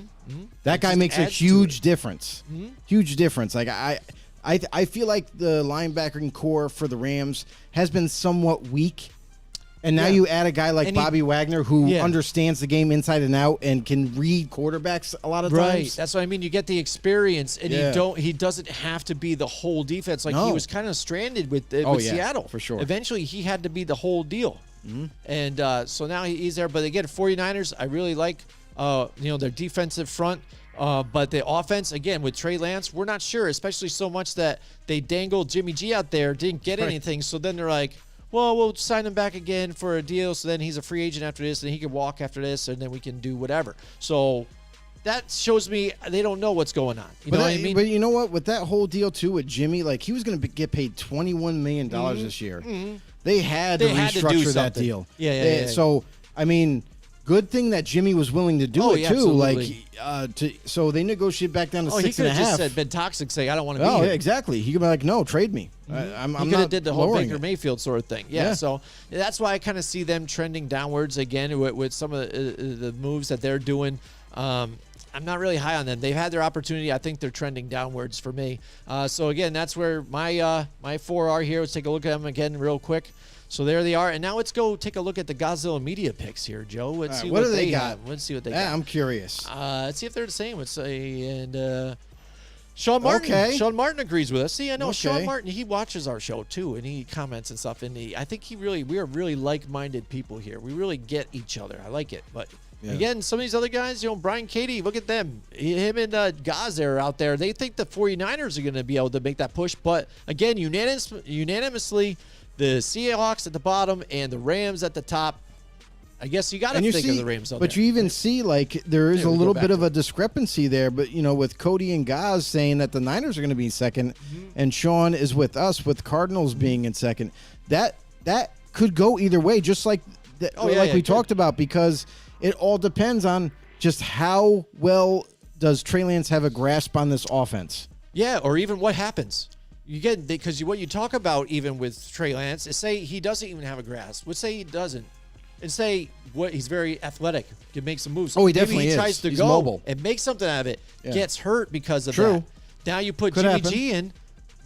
That It guy just makes a adds to huge difference. Huge difference. Like I feel like the linebacking core for the Rams has been somewhat weak. And now Yeah. you add a guy like And he- Bobby Wagner who Yeah. understands the game inside and out and can read quarterbacks a lot of Right. times. That's what I mean. You get the experience, and Yeah. he doesn't have to be the whole defense. Like he No. was kind of stranded with Oh, yeah, Seattle. for sure. Eventually, he had to be the whole deal. And so now he's there. But again, 49ers, I really like their defensive front. But the offense, again, with Trey Lance, we're not sure, especially so much that they dangled Jimmy G out there, didn't get Right. anything. So then they're like, well, we'll sign him back again for a deal. So then he's a free agent after this, and he can walk after this, and then we can do whatever. So that shows me they don't know what's going on. You know what I mean? But you know what? With that whole deal, too, with Jimmy, like he was going to get paid $21 million this year. They had to They had to do restructure that something. deal. Yeah. So, I mean, good thing that Jimmy was willing to do Oh, it, yeah, too. absolutely. So they negotiated back down to he six could and a have half. just said, been toxic, say, I don't want to be Oh, here. yeah, exactly. He could be like, no, trade me. I'm He not could have did the whole lowering Baker it. Mayfield sort of thing. Yeah, Yeah. so that's why I kind of see them trending downwards again with some of the moves that they're doing. I'm not really high on them. They've had their opportunity. I think they're trending downwards for me. So again, that's where my 4 are here. Let's take a look at them again real quick. So there they are. And now let's go take a look at the Godzilla Media picks here, Joe. Let's All see right, what what do they they got? have. Let's see what they Yeah, got. I'm curious. Let's see if they're the same. Let's say, and Sean Martin. Okay. Sean Martin agrees with us. See, I know Sean Okay. Martin. He watches our show too, and he comments and stuff. And I think we are really like-minded people here. We really get each other. I like it. But Yeah. again, some of these other guys, Brian Katie, look at them. Him and Gaz are out there. They think the 49ers are going to be able to make that push. But again, unanimously, the Seahawks at the bottom and the Rams at the top. I guess you got to And think of the Rams. But you even see like there is Here, a we go little back bit to of a discrepancy there. But with Cody and Gaz saying that the Niners are going to be second, and Sean is with us with Cardinals being in second. That could go either way, just like we it could. talked about, because it all depends on just how well does Trey Lance have a grasp on this offense. Yeah, or even what happens. You get because what you talk about even with Trey Lance is say he doesn't even have a grasp. Let's say he doesn't, and say he's very athletic, can make some moves. Oh, he Maybe definitely he is. tries to He's go mobile. and make something out of it. Yeah. Gets hurt because of True. that. Now you put Could Jimmy happen. G in.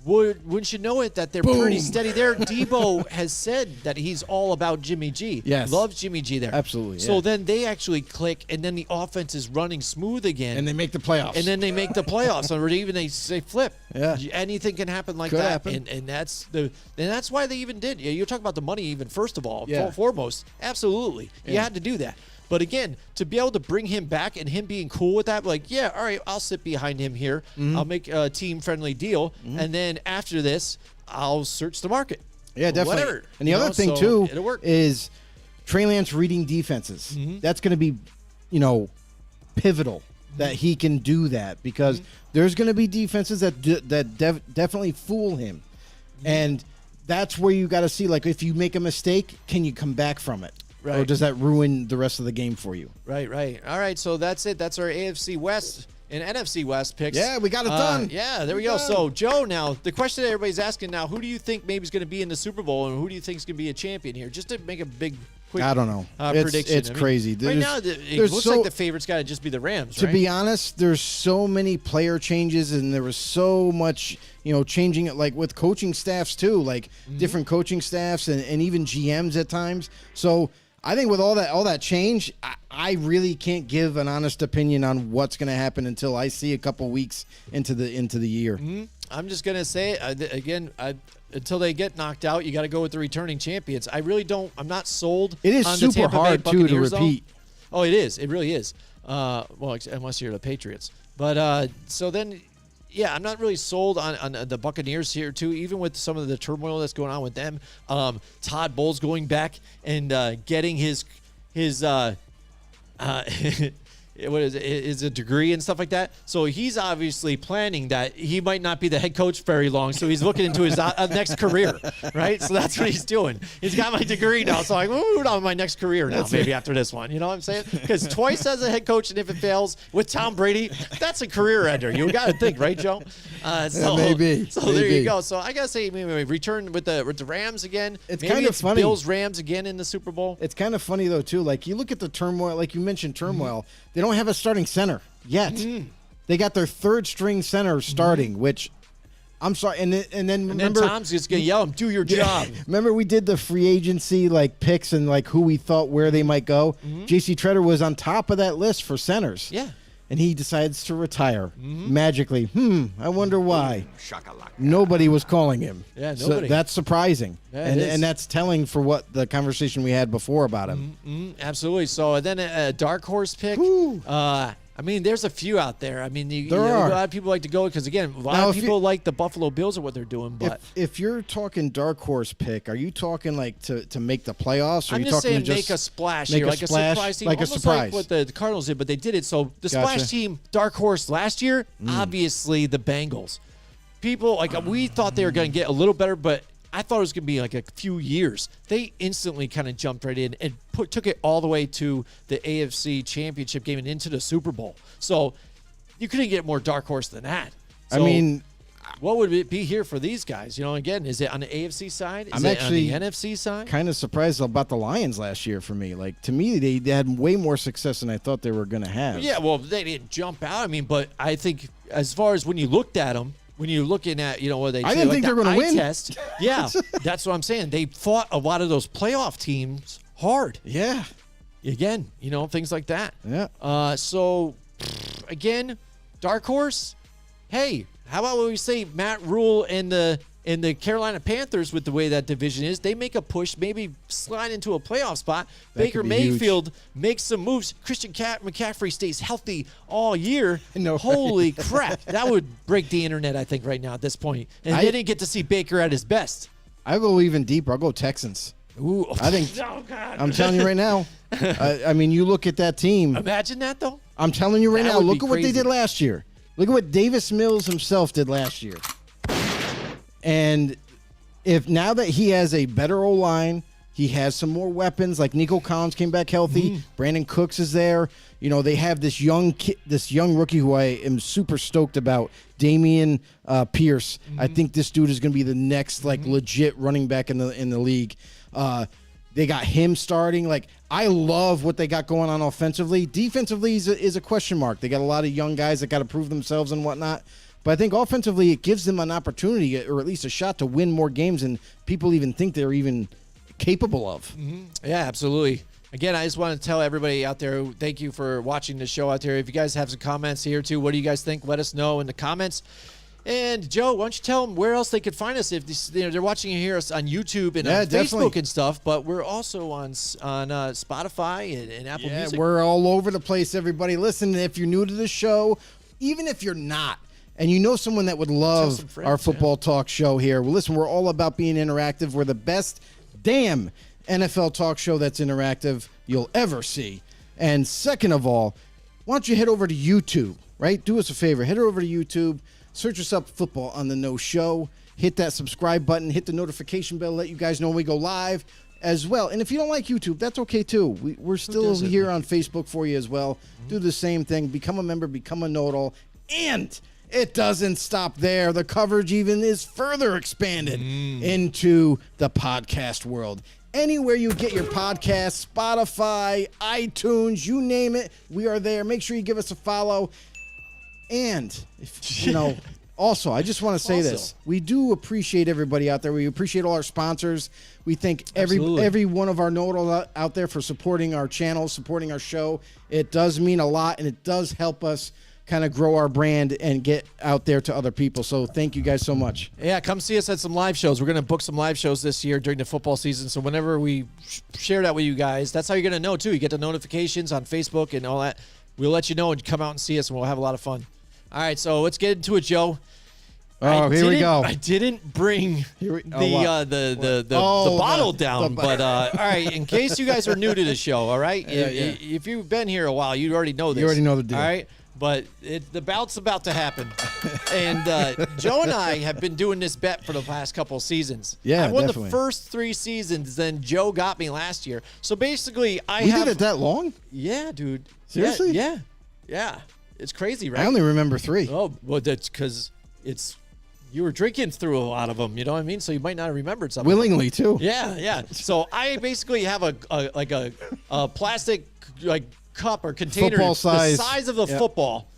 Wouldn't you know it that they're pretty steady there? Debo has said that he's all about Jimmy G. Yes. Loves Jimmy G there. Absolutely, So yeah. then they actually click, and then the offense is running smooth again. And they make the playoffs. And then they make the playoffs, or even they flip. Yeah. Anything can happen like Could that, happen. and that's why they even did. You talk about the money, even first of all, Yeah. foremost, absolutely, you Yeah. had to do that. But again, to be able to bring him back and him being cool with that, like, yeah, all right, I'll sit behind him here. Mm-hmm. I'll make a team-friendly deal, and then after this, I'll search the market. Yeah, definitely. Whatever. And the You other know, thing so too it'll work. is Trey Lance reading defenses. That's going to be, pivotal that he can do that, because there's going to be defenses that definitely fool him, and that's where you got to see, like, if you make a mistake, can you come back from it, or Right. does that ruin the rest of the game for you? Right. All right, so that's it. That's our AFC West and NFC West picks. Yeah, we got it done. Yeah, there we go. So, Joe, now, the question that everybody's asking now, who do you think maybe is going to be in the Super Bowl, and who do you think is going to be a champion here? Just to make a big, quick I don't know. It's prediction. crazy. Right There's- now, it there's looks so- like the favorite's got to just be the Rams, To right? be honest, there's so many player changes, and there was so much, changing it, like with coaching staffs too, like different coaching staffs and even GMs at times. So I think with all that change, I really can't give an honest opinion on what's going to happen until I see a couple weeks into the year. I'm just going to say it again. Until they get knocked out, you got to go with the returning champions. I really don't. I'm not sold. It is on the super Tampa Bay hard too to Buccaneers, though. repeat. Oh, it is. It really is. Well, unless you're the Patriots. But so then, yeah, I'm not really sold on the Buccaneers here too. Even with some of the turmoil that's going on with them, Todd Bowles going back and getting his what is a degree and stuff like that. So he's obviously planning that he might not be the head coach very long. So he's looking into his next career, right? So that's what he's doing. He's got my degree now, so I'm moving on my next career now. Maybe after this one, you know what I'm saying? Because twice as a head coach, and if it fails with Tom Brady, that's a career ender. You got to think, right, Joe? Maybe. So there you go. So I gotta say, maybe return with the Rams again. It's maybe kind of funny. Bills Rams again in the Super Bowl. It's kind of funny though too. Like you look at the turmoil, like you mentioned turmoil. They don't have a starting center yet. They got their third string center starting, which I'm sorry. And then remember, Tom's just gonna yell, "Do your job." Remember we did the free agency like picks and like who we thought where they might go. J.C. Treader was on top of that list for centers. Yeah. And he decides to retire magically. I wonder why. Nobody was calling him. Yeah, So nobody. that's surprising. Yeah, it is. And that's telling for what the conversation we had before about him. Absolutely. So then a dark horse pick. I mean, there's a few out there. I mean, There are. a lot of people like to go because, again, a lot Now, of people like the Buffalo Bills or what they're doing. But If you're talking dark horse pick, are you talking like to make the playoffs? Or are I'm you just talking saying to make a splash make here, a like splash, a surprise team. like a Almost surprise. like what the Cardinals did, but they did it. So the Gotcha. splash team, dark horse last year, obviously the Bengals. People, like we thought they were going to get a little better, but I thought it was going to be like a few years. They instantly kind of jumped right in and took it all the way to the AFC Championship game and into the Super Bowl. So you couldn't get more dark horse than that. I So mean, what would it be here for these guys? You know, again, is it on the AFC side? Is I'm it actually on the NFC side? kind of surprised about the Lions last year for me. Like to me, they had way more success than I thought they were going to have. Yeah, well, they didn't jump out. I mean, but I think as far as when you looked at them, when you're looking at, you know, what they I didn't think they were the gonna eye win. test, yeah, that's what I'm saying. They fought a lot of those playoff teams hard. Yeah. Again, you know, things like that. Yeah. So, again, dark horse. Hey, how about we say Matt Rule and the Carolina Panthers with the way that division is? They make a push, maybe slide into a playoff spot. That Baker could be huge. Mayfield makes some moves. Christian McCaffrey stays healthy all year. No. Holy crap. That would break the internet, I think, right now at this point. And they didn't get to see Baker at his best. I'll go even deeper. I'll go Texans. Ooh. I think Oh, God. I'm telling you right now. I mean, you look at that team. Imagine that, though. I'm telling you right That now. would Look be at what they crazy. did last year. Look at what Davis Mills himself did last year. And if now that he has a better O-line, he has some more weapons. Like Nico Collins came back healthy. Brandon Cooks is there. You know, they have this young rookie who I am super stoked about, Damian Pierce. I think this dude is going to be the next like legit running back in the league. They got him starting. Like, I love what they got going on offensively. Defensively is a question mark. They got a lot of young guys that got to prove themselves and whatnot. But I think offensively, it gives them an opportunity, or at least a shot, to win more games than people even think they're even capable of. Yeah, absolutely. Again, I just want to tell everybody out there, thank you for watching the show out there. If you guys have some comments here, too, what do you guys think? Let us know in the comments. And, Joe, why don't you tell them where else they could find us if they're watching here on YouTube and on Facebook definitely. and stuff. But we're also on Spotify and Apple Yeah, Music. we're all over the place, everybody. Listen, if you're new to the show, even if you're not, and you know someone that would some love friends, our football talk show here, well, listen, we're all about being interactive. We're the best damn NFL talk show that's interactive you'll ever see. And second of all, why don't you head over to YouTube, right? Do us a favor. Head over to YouTube. Search us up, Football on the No Show. Hit that subscribe button. Hit the notification bell. Let you guys know when we go live as well. And if you don't like YouTube, that's okay too. We're still doesn't? here on Facebook for you as well. Do the same thing. Become a member. Become a know-it-all. And it doesn't stop there. The coverage even is further expanded into the podcast world. Anywhere you get your podcasts, Spotify, iTunes, you name it, we are there. Make sure you give us a follow. And, if, you know, also, I just want to say this. We do appreciate everybody out there. We appreciate all our sponsors. We thank every one of our know-it-alls out there for supporting our channel, supporting our show. It does mean a lot, and it does help us kind of grow our brand and get out there to other people. So thank you guys so much. Yeah, come see us at some live shows. We're going to book some live shows this year during the football season. So whenever we share that with you guys, that's how you're going to know, too. You get the notifications on Facebook and all that. We'll let you know and come out and see us, and we'll have a lot of fun. All right, so let's get into it, Joe. Oh, here we go. I didn't bring the bottle down, but all right. In case you guys are new to the show, all right. If you've been here a while, you already know this. You already know the deal. All right. But the bout's about to happen. And Joe and I have been doing this bet for the past couple of seasons. Yeah, I won definitely. the first 3 seasons, then Joe got me last year. So basically, We did it that long? Yeah, dude. Seriously? Yeah. It's crazy, right? I only remember 3. Oh, well, that's because you were drinking through a lot of them. You know what I mean? So you might not have remembered something. Willingly, too. Yeah. So I basically have a plastic cup or container Football size. the size of the football,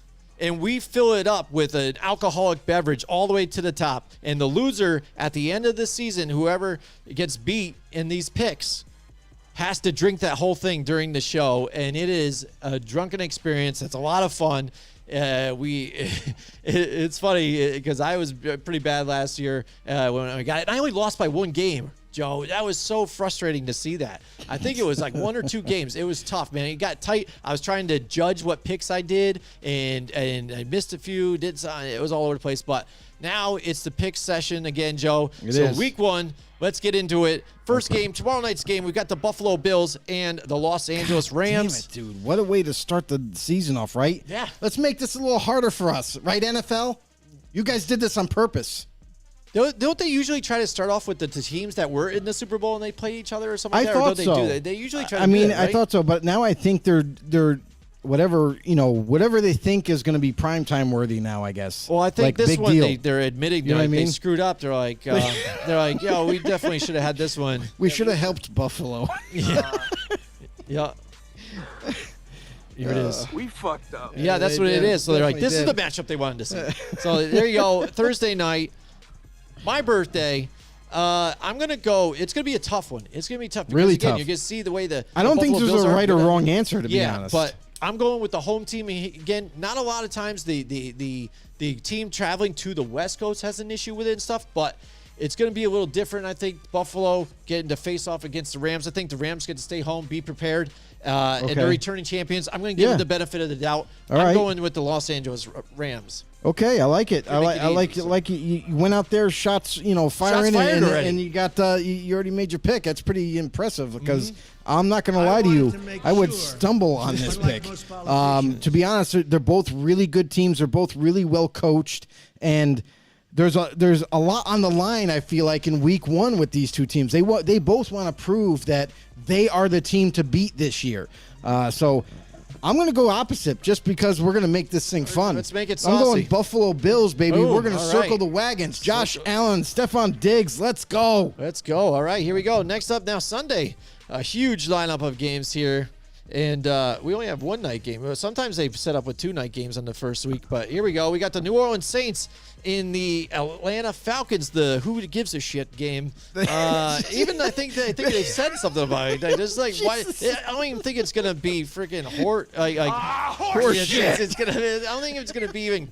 and we fill it up with an alcoholic beverage all the way to the top. And the loser at the end of the season, whoever gets beat in these picks, has to drink that whole thing during the show, and it is a drunken experience. It's a lot of fun. It's funny because I was pretty bad last year when I got it. And I only lost by 1 game, Joe. That was so frustrating to see that. I think it was like 1 or 2 games. It was tough, man. It got tight. I was trying to judge what picks I did, and I missed a few. It was all over the place. But now it's the pick session again, Joe. It is. Week 1. Let's get into it. First game, tomorrow night's game, we've got the Buffalo Bills and the Los Angeles Rams. Damn it, dude. What a way to start the season off, right? Yeah. Let's make this a little harder for us, right, NFL? You guys did this on purpose. Don't they usually try to start off with the teams that were in the Super Bowl and they play each other or something like that? thought Or don't so. they do that? They usually try to I do mean, that, right? I thought so, but now I think they're whatever they think is going to be primetime worthy now, I guess. Well, I think like, this big one deal. they're admitting You know what I they mean? screwed up. They're like, yeah, we definitely should have had this one. We should have helped Buffalo. Yeah. Here it is. We fucked up. Yeah, that's they what it did. is. So they're like, this Definitely is the matchup they wanted to see. So there you go. Thursday night, my birthday. I'm going to go. It's going to be a tough one. It's going to be tough. Because, Really again, tough. You can see the way I don't think there's a right or wrong wrong answer, to be Yeah, honest. but I'm going with the home team. Again, not a lot of times the team traveling to the West Coast has an issue with it and stuff, but it's going to be a little different. I think Buffalo getting to face off against the Rams. I think the Rams get to stay home, be prepared, and they're returning champions. I'm going to give them the benefit of the doubt. All I'm right. going with the Los Angeles Rams. Okay, I like it. I make it like easy. you went out there, shots, firing, fired and already. you got you already made your pick. That's pretty impressive because I'm not going to lie to you, I would stumble on this pick. To be honest, they're both really good teams. They're both really well coached, and there's a lot on the line. I feel like in week 1 with these two teams, they both want to prove that they are the team to beat this year. So I'm going to go opposite just because we're going to make this thing fun. Let's make it I'm going saucy. Buffalo Bills, baby. Boom. We're going to All circle right. the wagons. Josh Allen, Stephon Diggs. Let's go. Let's go. All right, here we go. Next up now, Sunday. A huge lineup of games here. And we only have 1 night game. Sometimes they've set up with 2 night games on the first week. But here we go. We got the New Orleans Saints in the Atlanta Falcons, the who gives a shit game. Even I think they said something about it. They just like why? I don't even think it's gonna be freaking horse shit. It's gonna. I don't think it's gonna be even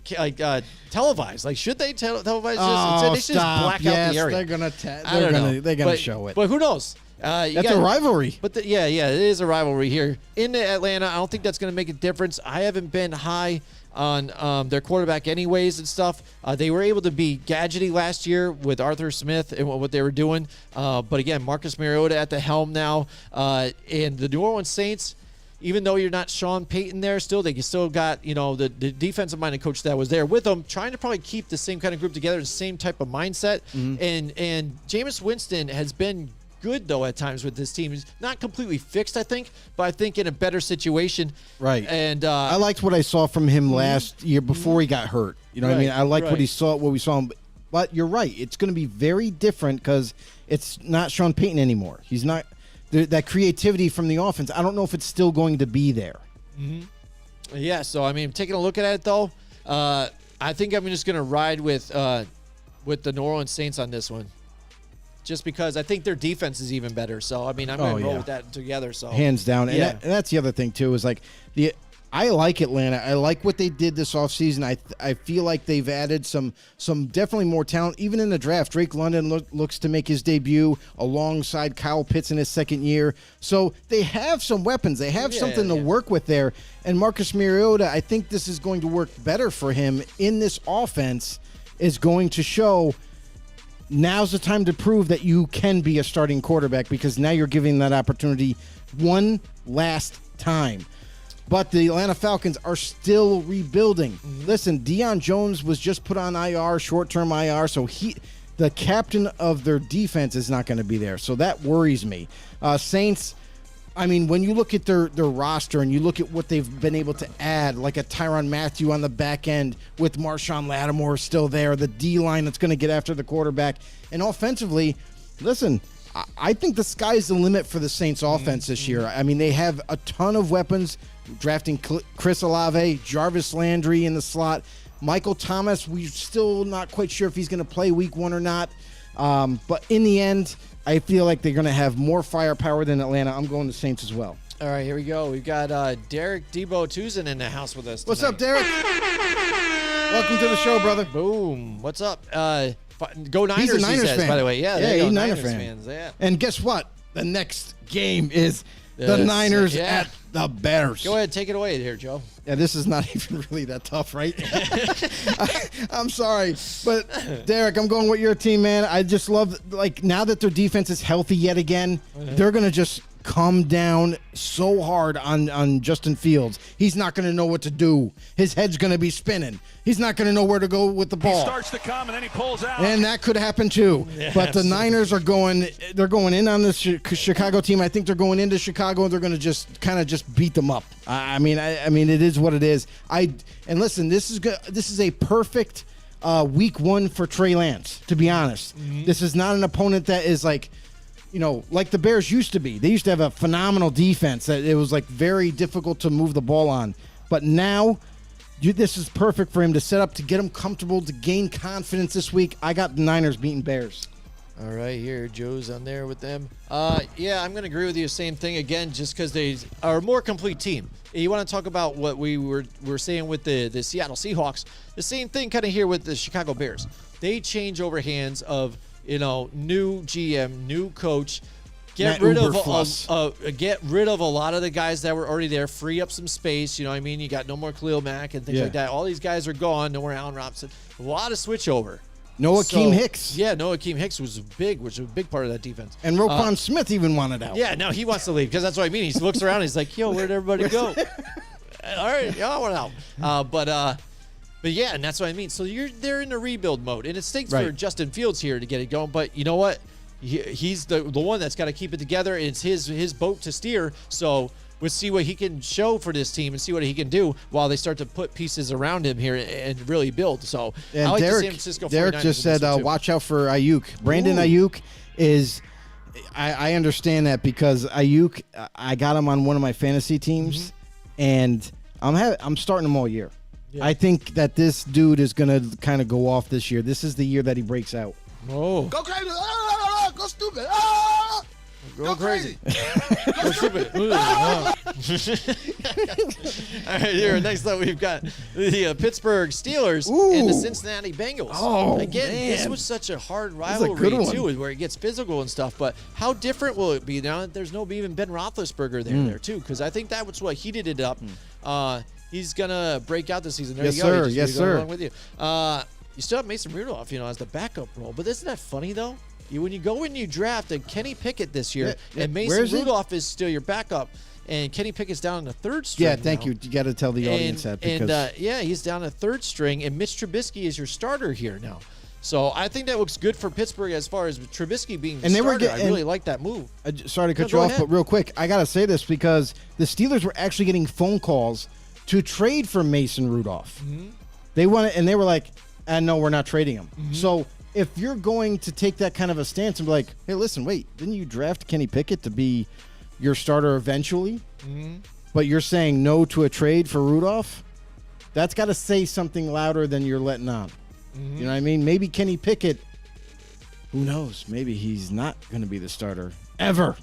televised. Like, should they televise this? Oh, They should just stop. black Yes, out the area. they're going I don't know. show it. But who knows? That's a rivalry. But it is a rivalry here in Atlanta. I don't think that's going to make a difference. I haven't been high on their quarterback anyways and stuff. They were able to be gadgety last year with Arthur Smith and what they were doing. But again, Marcus Mariota at the helm now. And the New Orleans Saints, even though you're not Sean Payton there still, they still got, the defensive-minded coach that was there with them, trying to probably keep the same kind of group together, the same type of mindset. And Jameis Winston has been good, though, at times with this team. He's not completely fixed, I think, but I think in a better situation. Right. And I liked what I saw from him last year before he got hurt. You know what I mean? I liked what we saw him. But you're right. It's going to be very different because it's not Sean Payton anymore. He's not that creativity from the offense. I don't know if it's still going to be there. Yeah, so, I mean, taking a look at it, though, I think I'm just going to ride with the New Orleans Saints on this one. Just because I think their defense is even better. So, I mean, I'm going to roll with that together. So hands down. Yeah. And that's the other thing, too, is like I like Atlanta. I like what they did this offseason. I feel like they've added some definitely more talent. Even in the draft, Drake London looks to make his debut alongside Kyle Pitts in his second year. So they have some weapons. They have something to work with there. And Marcus Mariota, I think this is going to work better for him in this offense. is going to show now's the time to prove that you can be a starting quarterback, because now you're giving that opportunity one last time. But the Atlanta Falcons are still rebuilding. Listen, Deion Jones was just put on IR, short-term IR, so the captain of their defense is not going to be there. So that worries me. Saints, I mean, when you look at their roster and you look at what they've been able to add, like a Tyrann Mathieu on the back end with Marshawn Lattimore still there, the D-line that's going to get after the quarterback, and offensively, listen, I think the sky's the limit for the Saints offense this year. I mean, they have a ton of weapons, drafting Chris Olave, Jarvis Landry in the slot. Michael Thomas, we're still not quite sure if he's going to play week 1 or not. But in the end, I feel like they're going to have more firepower than Atlanta. I'm going to Saints as well. All right, here we go. We've got Derek Debo Tuzin in the house with us tonight. What's up, Derek? Welcome to the show, brother. Boom. What's up? Go Niners, He's a Niners he says, fan. by the way. Yeah, he's a Niners Niner fan. fans. Yeah. And guess what? The next game is the Yes. Niners Yeah. at the Bears. Go ahead, take it away here, Joe. Yeah, this is not even really that tough, right? I'm sorry, but Derek, I'm going with your team, man. I just love, like, now that their defense is healthy yet again, they're going to just come down so hard on Justin Fields. He's not going to know what to do. His head's going to be spinning. He's not going to know where to go with the ball. He starts to come, and then he pulls out. And that could happen too. Yeah, but the absolutely. Niners are going in on the Chicago team. I think they're going into Chicago and they're going to just kind of just beat them up. I mean, it is what it is. And listen, this is a perfect week 1 for Trey Lance, to be honest. This is not an opponent that is like, like the Bears used to be. They used to have a phenomenal defense that it was like very difficult to move the ball on. But now, this is perfect for him to set up, to get him comfortable, to gain confidence this week. I got the Niners beating Bears. All right, here, Joe's on there with them. Yeah, I'm going to agree with you. Same thing again, just because they are a more complete team. You want to talk about what we were saying with the Seattle Seahawks? The same thing kind of here with the Chicago Bears. They change over hands of new GM, new coach. Get rid of a lot of the guys that were already there. Free up some space. You know what I mean? You got no more Khalil Mack and things like that. All these guys are gone. No more Allen Robinson. A lot of switchover. No Akeem Hicks. Yeah, no Akeem Hicks was a big part of that defense. And Roquan Smith even wanted out. Yeah, no, he wants to leave because that's what I mean. He looks around and he's like, yo, where'd everybody go? All right, y'all went out. But yeah, and that's what I mean. So they're in a rebuild mode. And it stinks for Justin Fields here to get it going. But you know what? He's the one that's got to keep it together. It's his boat to steer. So we'll see what he can show for this team and see what he can do while they start to put pieces around him here and really build. So and I like Derek, the San Francisco 49ers Derek just said, in this one, too. watch out for Ayuk. Brandon Ayuk is – I understand that because Ayuk, I got him on one of my fantasy teams, and I'm starting him all year. Yeah. I think that this dude is going to kind of go off this year. This is the year that he breaks out. Oh. Go crazy. Go stupid. Go crazy. Go stupid. All right, here. Next up, we've got the Pittsburgh Steelers and the Cincinnati Bengals. Oh, again, man. This was such a hard a rivalry, good one. too, where it gets physical and stuff. But how different will it be now that there's no even Ben Roethlisberger there, too? Because I think that was what heated it up. He's going to break out this season. There Yes, you go. sir. He just Yes, goes sir. along with you. You still have Mason Rudolph, as the backup role. But isn't that funny, though? When you go and you draft a Kenny Pickett this year, and Mason Rudolph is still your backup, and Kenny Pickett's down in the third string. Yeah, thank now. you. You got to tell the audience that. Because He's down a third string, and Mitch Trubisky is your starter here now. So I think that looks good for Pittsburgh as far as Trubisky being the starter. I really like that move. Sorry to cut No, you go off, ahead. but real quick, I got to say this because the Steelers were actually getting phone calls to trade for Mason Rudolph. They wanted, and they were like, no, we're not trading him. So if you're going to take that kind of a stance and be like, hey, listen, wait, didn't you draft Kenny Pickett to be your starter eventually? But you're saying no to a trade for Rudolph? That's got to say something louder than you're letting on. You know what I mean? Maybe Kenny Pickett, who knows? Maybe he's not going to be the starter ever.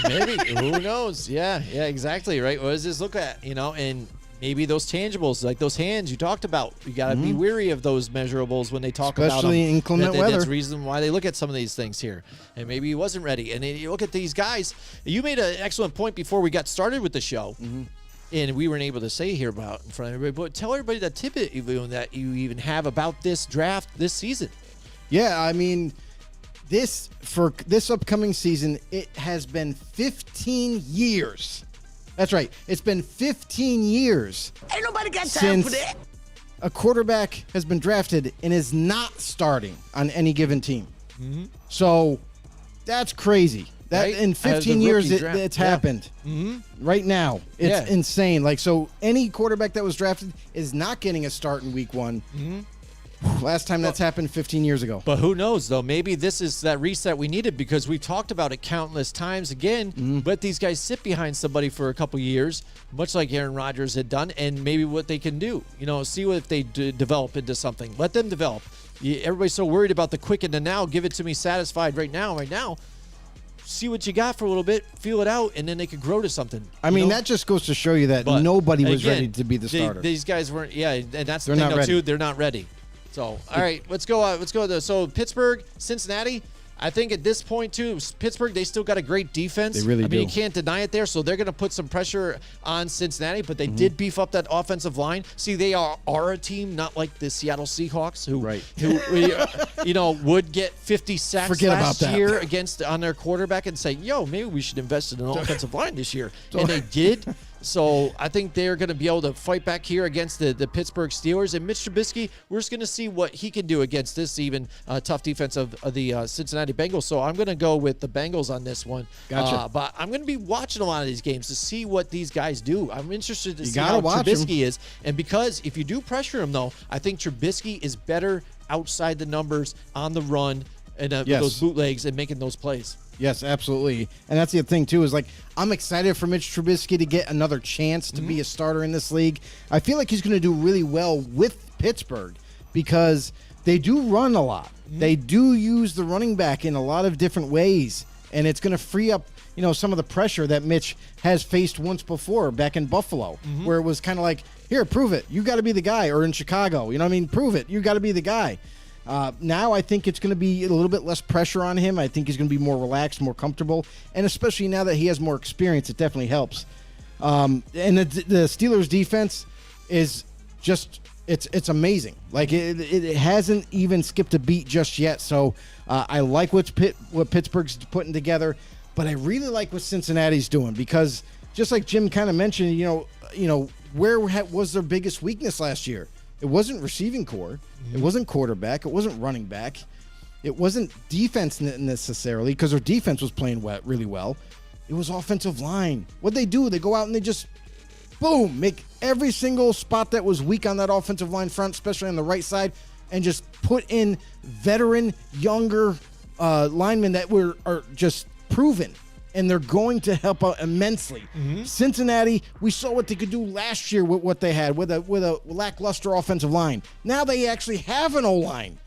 Maybe. Who knows? Yeah, exactly. Right. What does this look at? And maybe those tangibles, like those hands you talked about, you got to be weary of those measurables when they talk about them. Especially in inclement weather. That's the reason why they look at some of these things here. And maybe he wasn't ready. And then you look at these guys. You made an excellent point before we got started with the show. and we weren't able to say here about in front of everybody, but tell everybody that tidbit that you even have about this draft this season. Yeah, I mean, this upcoming season, it has been 15 years. That's right. It's been 15 years. Ain't nobody got time for since that. a quarterback has been drafted and is not starting on any given team. Mm-hmm. So that's crazy. That Right? in As 15 the years, rookie draft. it's Yeah. happened. Right now, it's Yeah. insane. Like, so any quarterback that was drafted is not getting a start in week one. Last time that's happened 15 years ago. But who knows, though? Maybe this is that reset we needed because we've talked about it countless times again. Let these guys sit behind somebody for a couple years, much like Aaron Rodgers had done, and maybe what they can do. See what if they develop into something. Let them develop. Everybody's so worried about the quick and the now. Give it to me satisfied right now. See what you got for a little bit, feel it out, and then they could grow to something. I mean, that just goes to show you that But, nobody was again, ready to be the starter. These guys weren't. Yeah, and that's the They're thing not though ready. too. They're not ready. So, all right, let's go. So Pittsburgh, Cincinnati. I think at this point too, Pittsburgh, they still got a great defense. They really I mean, do. you can't deny it there. So they're going to put some pressure on Cincinnati, but they did beef up that offensive line. See, they are a team, not like the Seattle Seahawks, who would get 50 sacks Forget last about that. year on their quarterback and say, "Yo, maybe we should invest in an offensive line this year," and they did. So I think they're going to be able to fight back here against the Pittsburgh Steelers. And Mitch Trubisky, we're just going to see what he can do against this even tough defense of the Cincinnati Bengals. So I'm going to go with the Bengals on this one. Gotcha. But I'm going to be watching a lot of these games to see what these guys do. I'm interested to see gotta how watch Trubisky is. And because if you do pressure him, though, I think Trubisky is better outside the numbers on the run and Yes. those bootlegs and making those plays. Yes, absolutely. And that's the thing, too, is like I'm excited for Mitch Trubisky to get another chance to be a starter in this league. I feel like he's going to do really well with Pittsburgh because they do run a lot. They do use the running back in a lot of different ways, and it's going to free up some of the pressure that Mitch has faced once before back in Buffalo, where it was kind of like, here, prove it. You got to be the guy. Or in Chicago, prove it. You got to be the guy. Now I think it's going to be a little bit less pressure on him. I think he's going to be more relaxed, more comfortable, and especially now that he has more experience, it definitely helps. And the Steelers' defense is just it's amazing. Like it hasn't even skipped a beat just yet. So I like what Pittsburgh's putting together, but I really like what Cincinnati's doing because just like Jim kind of mentioned, where was their biggest weakness last year? It wasn't receiving core. It wasn't quarterback. It wasn't running back. It wasn't defense necessarily because their defense was playing really well. It was offensive line. What they do, they go out and they just, boom, make every single spot that was weak on that offensive line front, especially on the right side, and just put in veteran, younger linemen that are just proven. And they're going to help out immensely. Cincinnati, we saw what they could do last year with what they had with a lackluster offensive line. Now they actually have an O-line.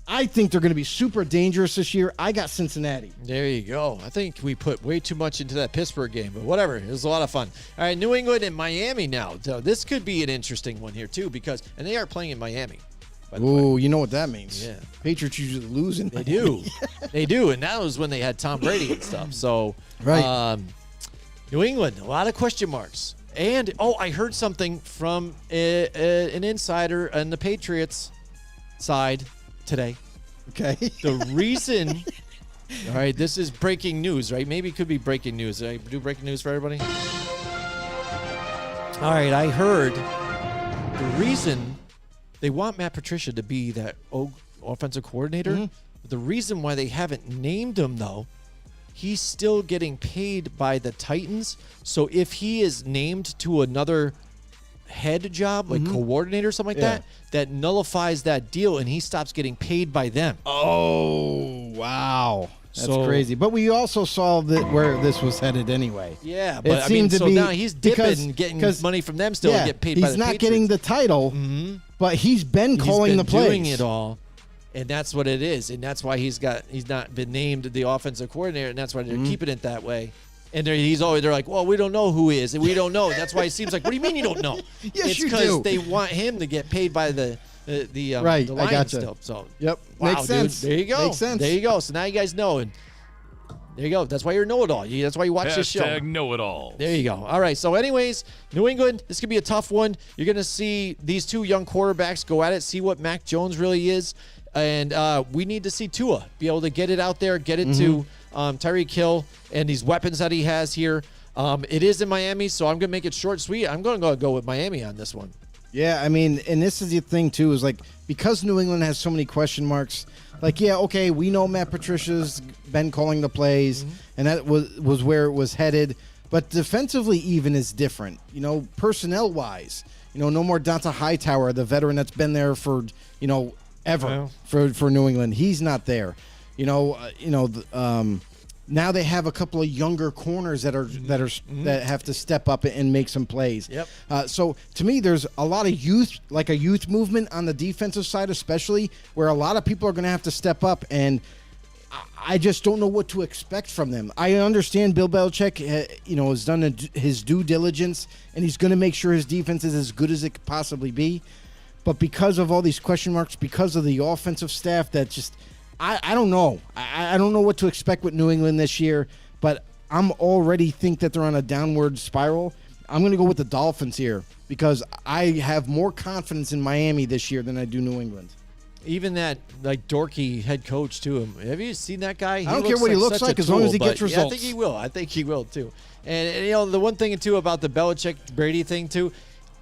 I think they're going to be super dangerous this year. I got Cincinnati. There you go. I think we put way too much into that Pittsburgh game, but whatever. It was a lot of fun. All right, New England and Miami now. So this could be an interesting one here too and they are playing in Miami. Ooh, you know what that means. Yeah. Patriots usually lose in They do. They do. And that was when they had Tom Brady and stuff. So, Right. New England, a lot of question marks. And, I heard something from an insider on the Patriots side today. Okay. The reason, all right, this is breaking news, right? Maybe it could be breaking news. Did I do breaking news for everybody? All right, I heard the reason they want Matt Patricia to be that offensive coordinator. The reason why they haven't named him, though, he's still getting paid by the Titans. So if he is named to another head job, like coordinator or something like Yeah. that nullifies that deal and he stops getting paid by them. Oh, wow. That's So- crazy. But we also saw where this was headed anyway. Yeah, It but seemed to so be now he's dipping because- and getting because- money from them still to get paid by the he's not Patriots. getting the title, but he's been calling He's the been plays. doing it all, and that's what it is, and that's why he's not been named the offensive coordinator, and that's why they're keeping it that way. And they're like, well, we don't know who he is, and we don't know. And that's why it seems like, what do you mean you don't know? Yes, it's you because do. they want him to get paid by the Right, the I Lions gotcha. still. So Yep, wow, makes dude, sense. there you go. Makes sense. There you go. So now you guys know, and There you go. That's why you're a know-it-all. That's why you watch this show. Hashtag know-it-all. There you go. All right. So anyways, New England, this could be a tough one. You're going to see these two young quarterbacks go at it, see what Mac Jones really is. And we need to see Tua be able to get it out there, get it to Tyreek Hill and these weapons that he has here. It is in Miami, so I'm going to make it short and sweet. I'm going to go with Miami on this one. Yeah, I mean, and this is the thing, too, is like because New England has so many question marks, like, yeah, okay, we know Matt Patricia's been calling the plays, and that was where it was headed. But defensively even is different, personnel-wise. No more Donta Hightower, the veteran that's been there for, ever for New England. He's not there. Now they have a couple of younger corners that have to step up and make some plays. Yep. So to me, there's a lot of youth, like a youth movement on the defensive side, especially where a lot of people are going to have to step up, and I just don't know what to expect from them. I understand Bill Belichick, has done his due diligence, and he's going to make sure his defense is as good as it could possibly be. But because of all these question marks, because of the offensive staff, that just I don't know. I don't know what to expect with New England this year, but I'm already think that they're on a downward spiral. I'm going to go with the Dolphins here because I have more confidence in Miami this year than I do New England. Even that dorky head coach too. Have you seen that guy? I don't care what he looks like as long as he gets results. I think he will too. And the one thing too about the Belichick Brady thing too,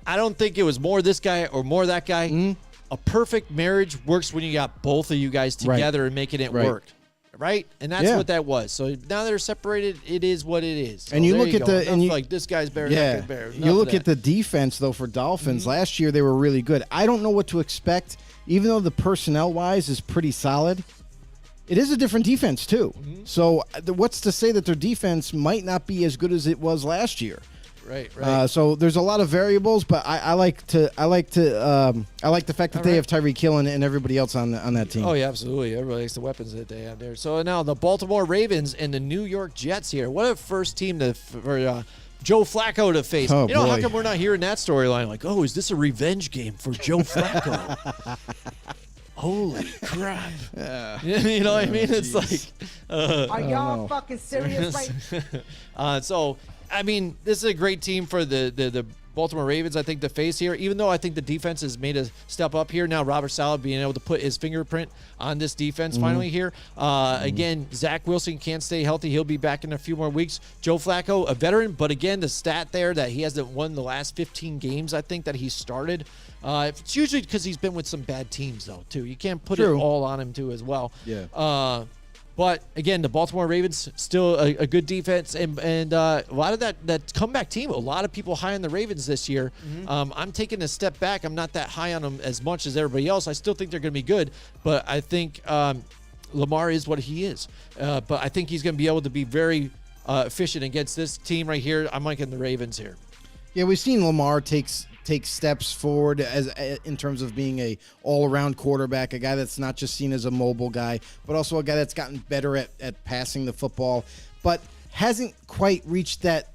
I don't think it was more this guy or more that guy. Mm-hmm. A perfect marriage works when you got both of you guys together and making it work. Right? And that's what that was. So now they're separated. It is what it is. So and you look at the and like this guy's better, that guy's better. You look at the defense though for Dolphins. Last year they were really good. I don't know what to expect, even though the personnel wise is pretty solid. It is a different defense too. So what's to say that their defense might not be as good as it was last year? Right. So there's a lot of variables, but I like the fact that they have Tyreek Hill and everybody else on that team. Oh yeah, absolutely. Everybody likes the weapons that they have there. So now the Baltimore Ravens and the New York Jets here. What a first team for Joe Flacco to face. Oh, how boy. come we're not hearing that storyline? Like, oh, is this a revenge game for Joe Flacco? Holy crap. You know what I mean? It's like... Are y'all fucking serious right So, I mean, this is a great team for the Baltimore Ravens, I think, to face here. Even though I think the defense has made a step up here. Now, Robert Saleh being able to put his fingerprint on this defense finally here. Again, Zach Wilson can't stay healthy. He'll be back in a few more weeks. Joe Flacco, a veteran, but again, the stat there that he hasn't won the last 15 games, I think, that he started. It's usually because he's been with some bad teams, though, too. You can't put it all on him, too, as well. Yeah. But, again, the Baltimore Ravens, still a good defense. And a lot of that comeback team, a lot of people high on the Ravens this year. I'm taking a step back. I'm not that high on them as much as everybody else. I still think they're going to be good. But I think Lamar is what he is. But I think he's going to be able to be very efficient against this team right here. I'm liking the Ravens here. Yeah, we've seen Lamar take steps forward in terms of being a all-around quarterback, a guy that's not just seen as a mobile guy, but also a guy that's gotten better at passing the football, but hasn't quite reached that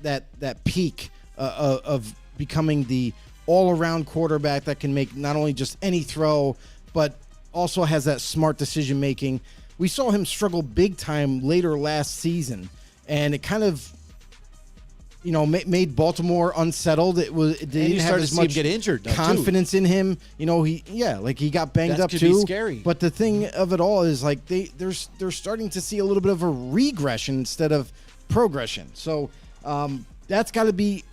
peak of becoming the all-around quarterback that can make not only just any throw, but also has that smart decision-making. We saw him struggle big time later last season, and it kind of made Baltimore unsettled. They didn't have as much get injured, confidence in him. He got banged up too. Be scary. But the thing of it all is like they're starting to see a little bit of a regression instead of progression. So that's got to be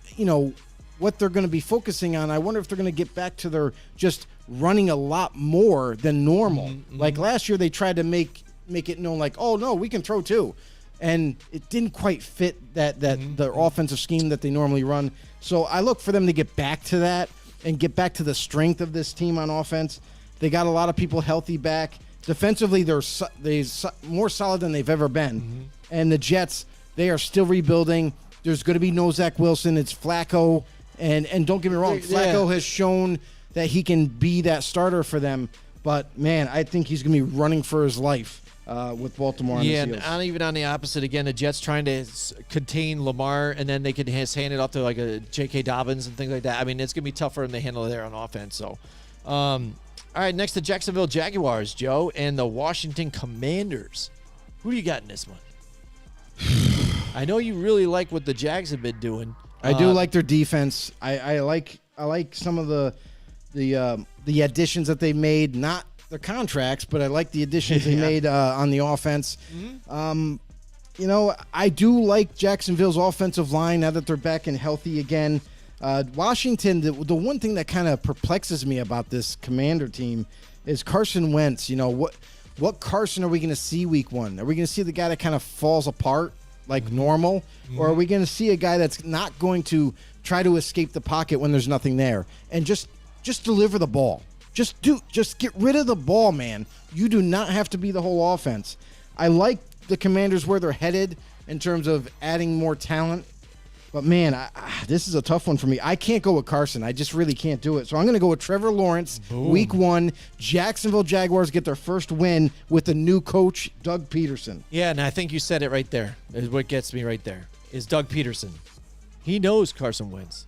what they're going to be focusing on. I wonder if they're going to get back to their just running a lot more than normal. Like last year, they tried to make it known like, oh no, we can throw too. And it didn't quite fit the offensive scheme that they normally run. So I look for them to get back to that and get back to the strength of this team on offense. They got a lot of people healthy back. Defensively, they're more solid than they've ever been. And the Jets, they are still rebuilding. There's going to be no Zach Wilson. It's Flacco. And don't get me wrong, Flacco has shown that he can be that starter for them. But, man, I think he's going to be running for his life. With Baltimore on his heels. And even on the opposite, again, the Jets trying to contain Lamar, and then they can just hand it off to like a J.K. Dobbins and things like that. I mean, it's going to be tough for them to handle there on offense. So, all right, next the Jacksonville Jaguars, Joe, and the Washington Commanders. Who do you got in this one? I know you really like what the Jags have been doing. I do like their defense. I like some of the additions that they made, not their contracts, but I like the additions they made on the offense. You know, I do like Jacksonville's offensive line now that they're back and healthy again. Washington, the one thing that kind of perplexes me about this Commander team is Carson Wentz. You know, what Carson are we going to see week 1? Are we going to see the guy that kind of falls apart like normal? Or are we going to see a guy that's not going to try to escape the pocket when there's nothing there and just deliver the ball? Just get rid of the ball, man. You do not have to be the whole offense. I like the Commanders where they're headed in terms of adding more talent. But, man, this is a tough one for me. I can't go with Carson. I just really can't do it. So I'm going to go with Trevor Lawrence, week 1. Jacksonville Jaguars get their first win with the new coach, Doug Peterson. Yeah, and I think you said it right there. Is what gets me right there is Doug Peterson. He knows Carson Wentz.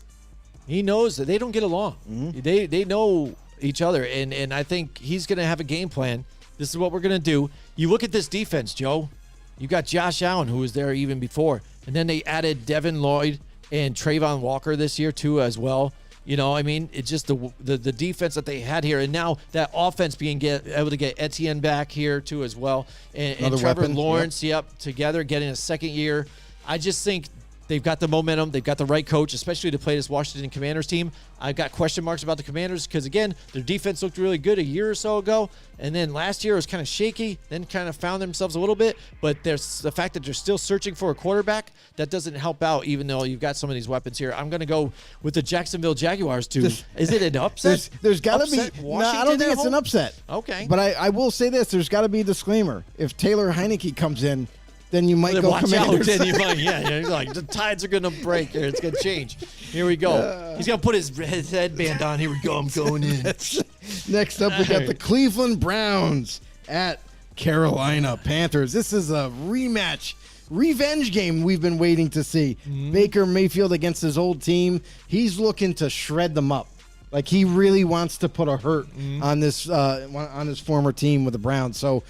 He knows that they don't get along. They know each other, and I think he's going to have a game plan. This is what we're going to do. You look at this defense, Joe. You got Josh Allen, who was there even before. And then they added Devin Lloyd and Trayvon Walker this year, too, as well. You know, I mean, it's just the defense that they had here. And now that offense being able to get Etienne back here, too, as well. And Trevor Lawrence, together, getting a second year. I just think they've got the momentum. They've got the right coach, especially to play this Washington Commanders team. I've got question marks about the Commanders because, again, their defense looked really good a year or so ago. And then last year it was kind of shaky, then kind of found themselves a little bit. But there's the fact that they're still searching for a quarterback. That doesn't help out, even though you've got some of these weapons here. I'm going to go with the Jacksonville Jaguars, too. Is it an upset? There's got to be. No, I don't think it's an upset. Okay. But I will say this. There's got to be a disclaimer. If Taylor Heineke comes in, then you might go watch Commanders. Out, then you might, you're like, the tides are going to break here. It's going to change. Here we go. He's going to put his headband on. Here we go. I'm going in. Next up, we got the Cleveland Browns at Carolina Panthers. This is a revenge game we've been waiting to see. Baker Mayfield against his old team. He's looking to shred them up. Like, he really wants to put a hurt on this on his former team with the Browns. So,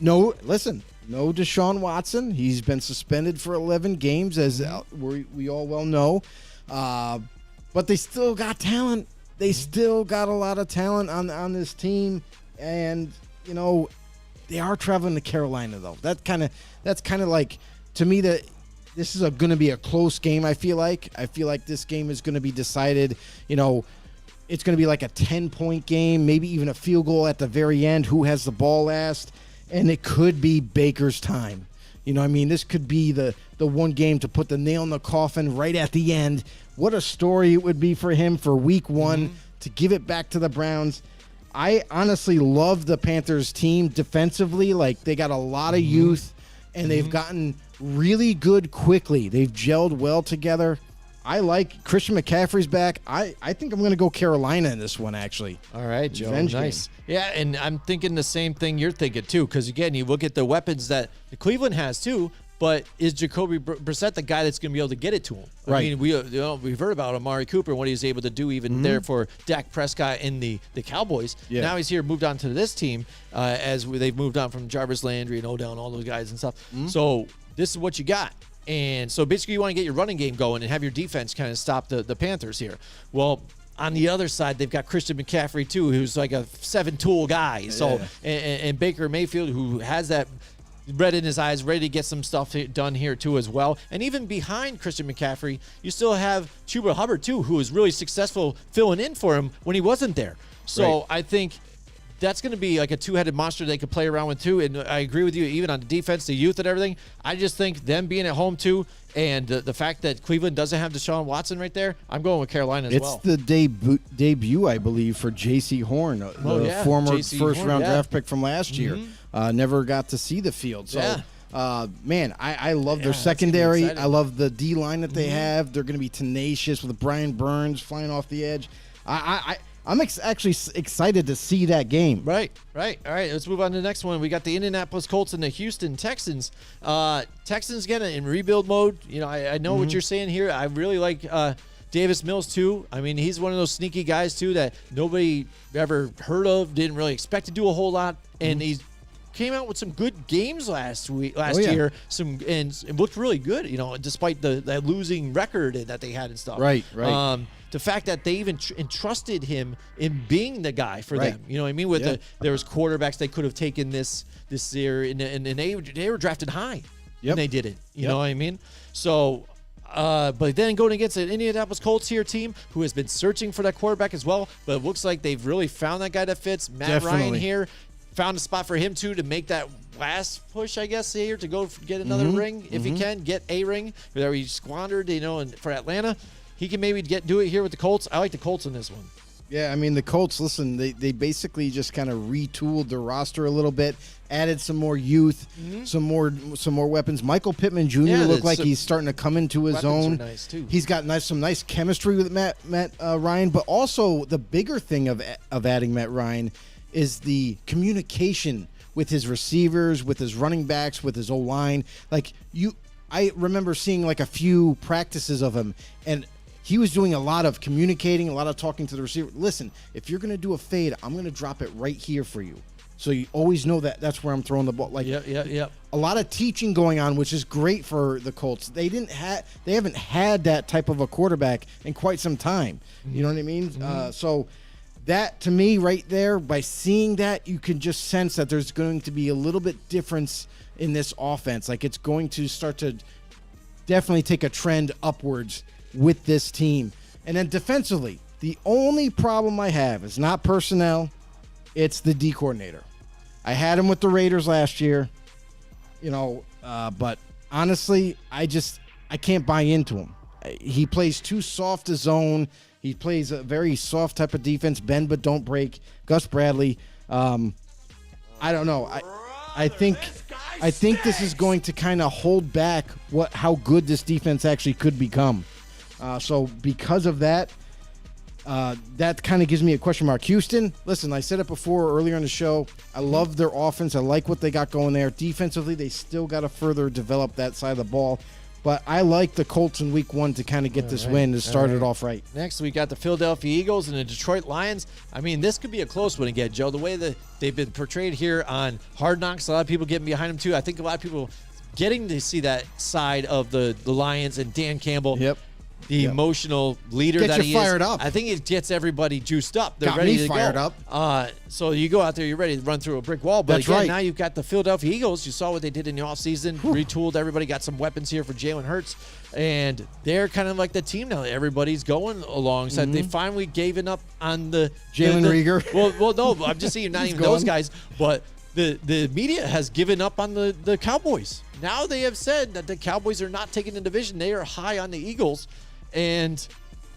no Deshaun Watson. He's been suspended for 11 games, as we all well know. But they still got talent. They still got a lot of talent on this team. And, you know, they are traveling to Carolina, though. That's kind of like, to me, that this is going to be a close game, I feel like. I feel like this game is going to be decided, you know, it's going to be like a 10-point game, maybe even a field goal at the very end. Who has the ball last? And it could be Baker's time. You know what I mean? This could be the one game to put the nail in the coffin right at the end. What a story it would be for him for week 1 to give it back to the Browns. I honestly love the Panthers team defensively. Like, they got a lot of youth, and they've gotten really good quickly. They've gelled well together. I like Christian McCaffrey's back. I think I'm going to go Carolina in this one, actually. All right, Joe. Revenge nice. game. Yeah, and I'm thinking the same thing you're thinking, too, because, again, you look at the weapons that Cleveland has, too, but is Jacoby Brissett the guy that's going to be able to get it to him? Right. I mean, we've heard about Amari Cooper and what he was able to do even there for Dak Prescott in the Cowboys. Yeah. Now he's here, moved on to this team they've moved on from Jarvis Landry and Odell and all those guys and stuff. So this is what you got. And so basically you want to get your running game going and have your defense kind of stop the Panthers here. Well, on the other side, they've got Christian McCaffrey, too, who's like a 7-tool guy. So and Baker Mayfield, who has that red in his eyes, ready to get some stuff done here, too, as well. And even behind Christian McCaffrey, you still have Chuba Hubbard, too, who was really successful filling in for him when he wasn't there. So I think that's going to be like a two-headed monster they could play around with, too. And I agree with you, even on the defense, the youth and everything. I just think them being at home, too, and the fact that Cleveland doesn't have Deshaun Watson right there, I'm going with Carolina as well. It's the debut, I believe, for J.C. Horn, the former first-round draft pick from last year. Never got to see the field. So, man, I love their secondary. I love the D-line that they have. They're going to be tenacious with Brian Burns flying off the edge. I'm actually excited to see that game. Right. All right, let's move on to the next one. We got the Indianapolis Colts and the Houston Texans. Texans, again, in rebuild mode. You know, I know what you're saying here. I really like Davis Mills, too. I mean, he's one of those sneaky guys, too, that nobody ever heard of, didn't really expect to do a whole lot, and he's came out with some good games last yeah. year. And looked really good, despite that losing record that they had and stuff. Right. The fact that they even entrusted him in being the guy for them. You know what I mean? There was quarterbacks they could have taken this year, and they were drafted high. Yep. And they did it. You know what I mean? So, but then going against an Indianapolis Colts here team who has been searching for that quarterback as well, but it looks like they've really found that guy that fits. Matt Ryan here found a spot for him too to make that last push, I guess, here to go get another ring if he can get a ring that he squandered, and for Atlanta. He can maybe do it here with the Colts. I like the Colts in this one. Yeah, I mean, the Colts, listen, they basically just kind of retooled their roster a little bit, added some more youth, some more weapons. Michael Pittman Jr. looked like he's starting to come into his own. Nice too. He's got some nice chemistry with Matt Ryan, but also the bigger thing of adding Matt Ryan is the communication with his receivers, with his running backs, with his O-line. I remember seeing a few practices of him, and he was doing a lot of communicating, a lot of talking to the receiver. Listen, if you're going to do a fade, I'm going to drop it right here for you. So you always know that that's where I'm throwing the ball. A lot of teaching going on, which is great for the Colts. They haven't had that type of a quarterback in quite some time. You know what I mean? So that, to me, right there, by seeing that, you can just sense that there's going to be a little bit difference in this offense. It's going to start to definitely take a trend upwards with this team. And then defensively, the only problem I have is not personnel, it's the D coordinator. I had him with the Raiders last year, but honestly, I can't buy into him. He plays too soft a zone. He plays a very soft type of defense, bend but don't break. Gus Bradley, I don't know. I think this is going to kind of hold back how good this defense actually could become. So because of that, that kind of gives me a question mark. Houston, listen, I said it before earlier in the show. I love their offense. I like what they got going there. Defensively, they still got to further develop that side of the ball. But I like the Colts in week 1 to kind of get this win to start it off right. Next, we got the Philadelphia Eagles and the Detroit Lions. I mean, this could be a close one again, Joe. The way that they've been portrayed here on Hard Knocks, a lot of people getting behind them too. I think a lot of people getting to see that side of the Lions and Dan Campbell. Yep. The emotional leader Get that you he fired is. up. I think it gets everybody juiced up. They're Got ready me to fired go. up. So you go out there, you're ready to run through a brick wall. But That's again, right. now you've got the Philadelphia Eagles. You saw what they did in the offseason, retooled everybody, got some weapons here for Jalen Hurts. And they're kind of like the team now. Everybody's going alongside. They finally gave up on the Jalen Reagor. Well, no, I'm just saying not even gone. those guys, but the media has given up on the Cowboys. Now they have said that the Cowboys are not taking the division. They are high on the Eagles. And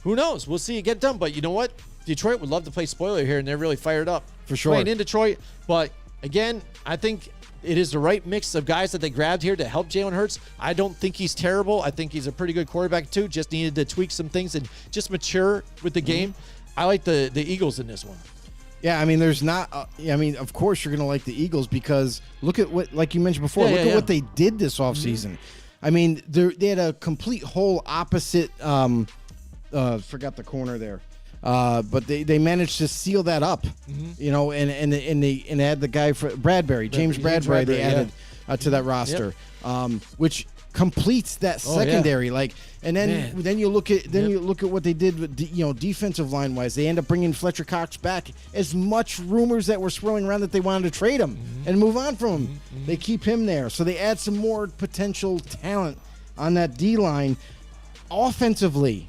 who knows? We'll see it get done. But you know what? Detroit would love to play spoiler here, and they're really fired up. For sure. Playing in Detroit. But, again, I think it is the right mix of guys that they grabbed here to help Jalen Hurts. I don't think he's terrible. I think he's a pretty good quarterback, too. Just needed to tweak some things and just mature with the game. I like the Eagles in this one. Yeah, I mean, there's not. Of course you're going to like the Eagles because look at what, like you mentioned before, look at what they did this offseason. I mean, they had a complete whole opposite. Forgot the corner there, but they managed to seal that up. And they add the guy for James Bradbury. They added to that roster, which completes that secondary. Then you look at what they did with defensive line wise. They end up bringing Fletcher Cox back. As much rumors that were swirling around that they wanted to trade him and move on from him, they keep him there. So they add some more potential talent on that D line. Offensively,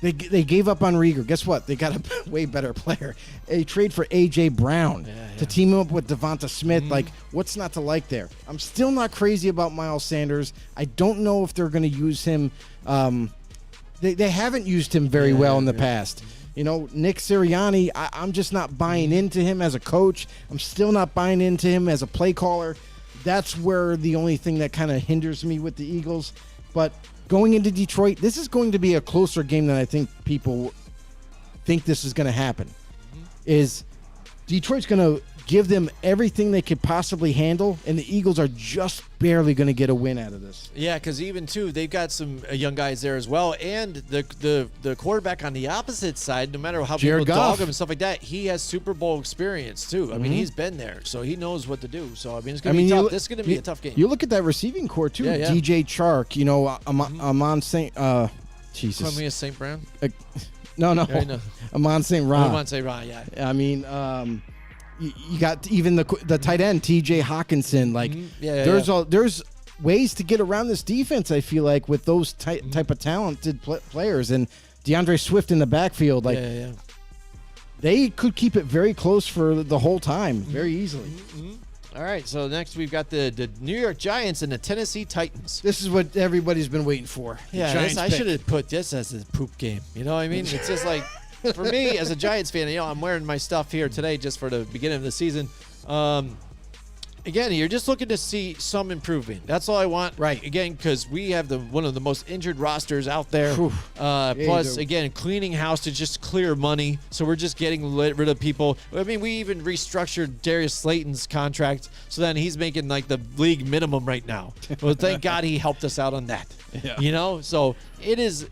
they gave up on Reagor. Guess what? They got a way better player. A trade for A.J. Brown to team him up with Devonta Smith. What's not to like there? I'm still not crazy about Miles Sanders. I don't know if they're going to use him. They haven't used him very well in the past. Nick Sirianni, I'm just not buying into him as a coach. I'm still not buying into him as a play caller. That's where the only thing that kind of hinders me with the Eagles. But going into Detroit, this is going to be a closer game than I think people think this is going to happen. Is Detroit's going to give them everything they could possibly handle, and the Eagles are just barely going to get a win out of this. Yeah, because even too, they've got some young guys there as well, and the quarterback on the opposite side, no matter how Jared people Goff. dog him and stuff like that, he has Super Bowl experience too. I mean, he's been there, so he knows what to do. So I mean, it's going to be tough. This is going to be a tough game. You look at that receiving core too. Yeah. DJ Chark, Amon St. Jesus. Call me a St. Brown. No. Yeah, I know. Amon St. Ra. Amon St. Ra, yeah. I mean, you got even the tight end TJ Hawkinson. Like, there's ways to get around this defense. I feel like with those type of talented players and DeAndre Swift in the backfield, like they could keep it very close for the whole time, very easily. All right, so next we've got the New York Giants and the Tennessee Titans. This is what everybody's been waiting for. Yeah, I should have put this as a poop game. You know what I mean? It's just like, for me as a Giants fan, I'm wearing my stuff here today just for the beginning of the season. Again, you're just looking to see some improvement. That's all I want. Right. Again, because we have one of the most injured rosters out there. Plus, again, cleaning house to just clear money. So we're just getting rid of people. I mean, we even restructured Darius Slayton's contract so then he's making like the league minimum right now. Well, thank God he helped us out on that. Yeah. So it is,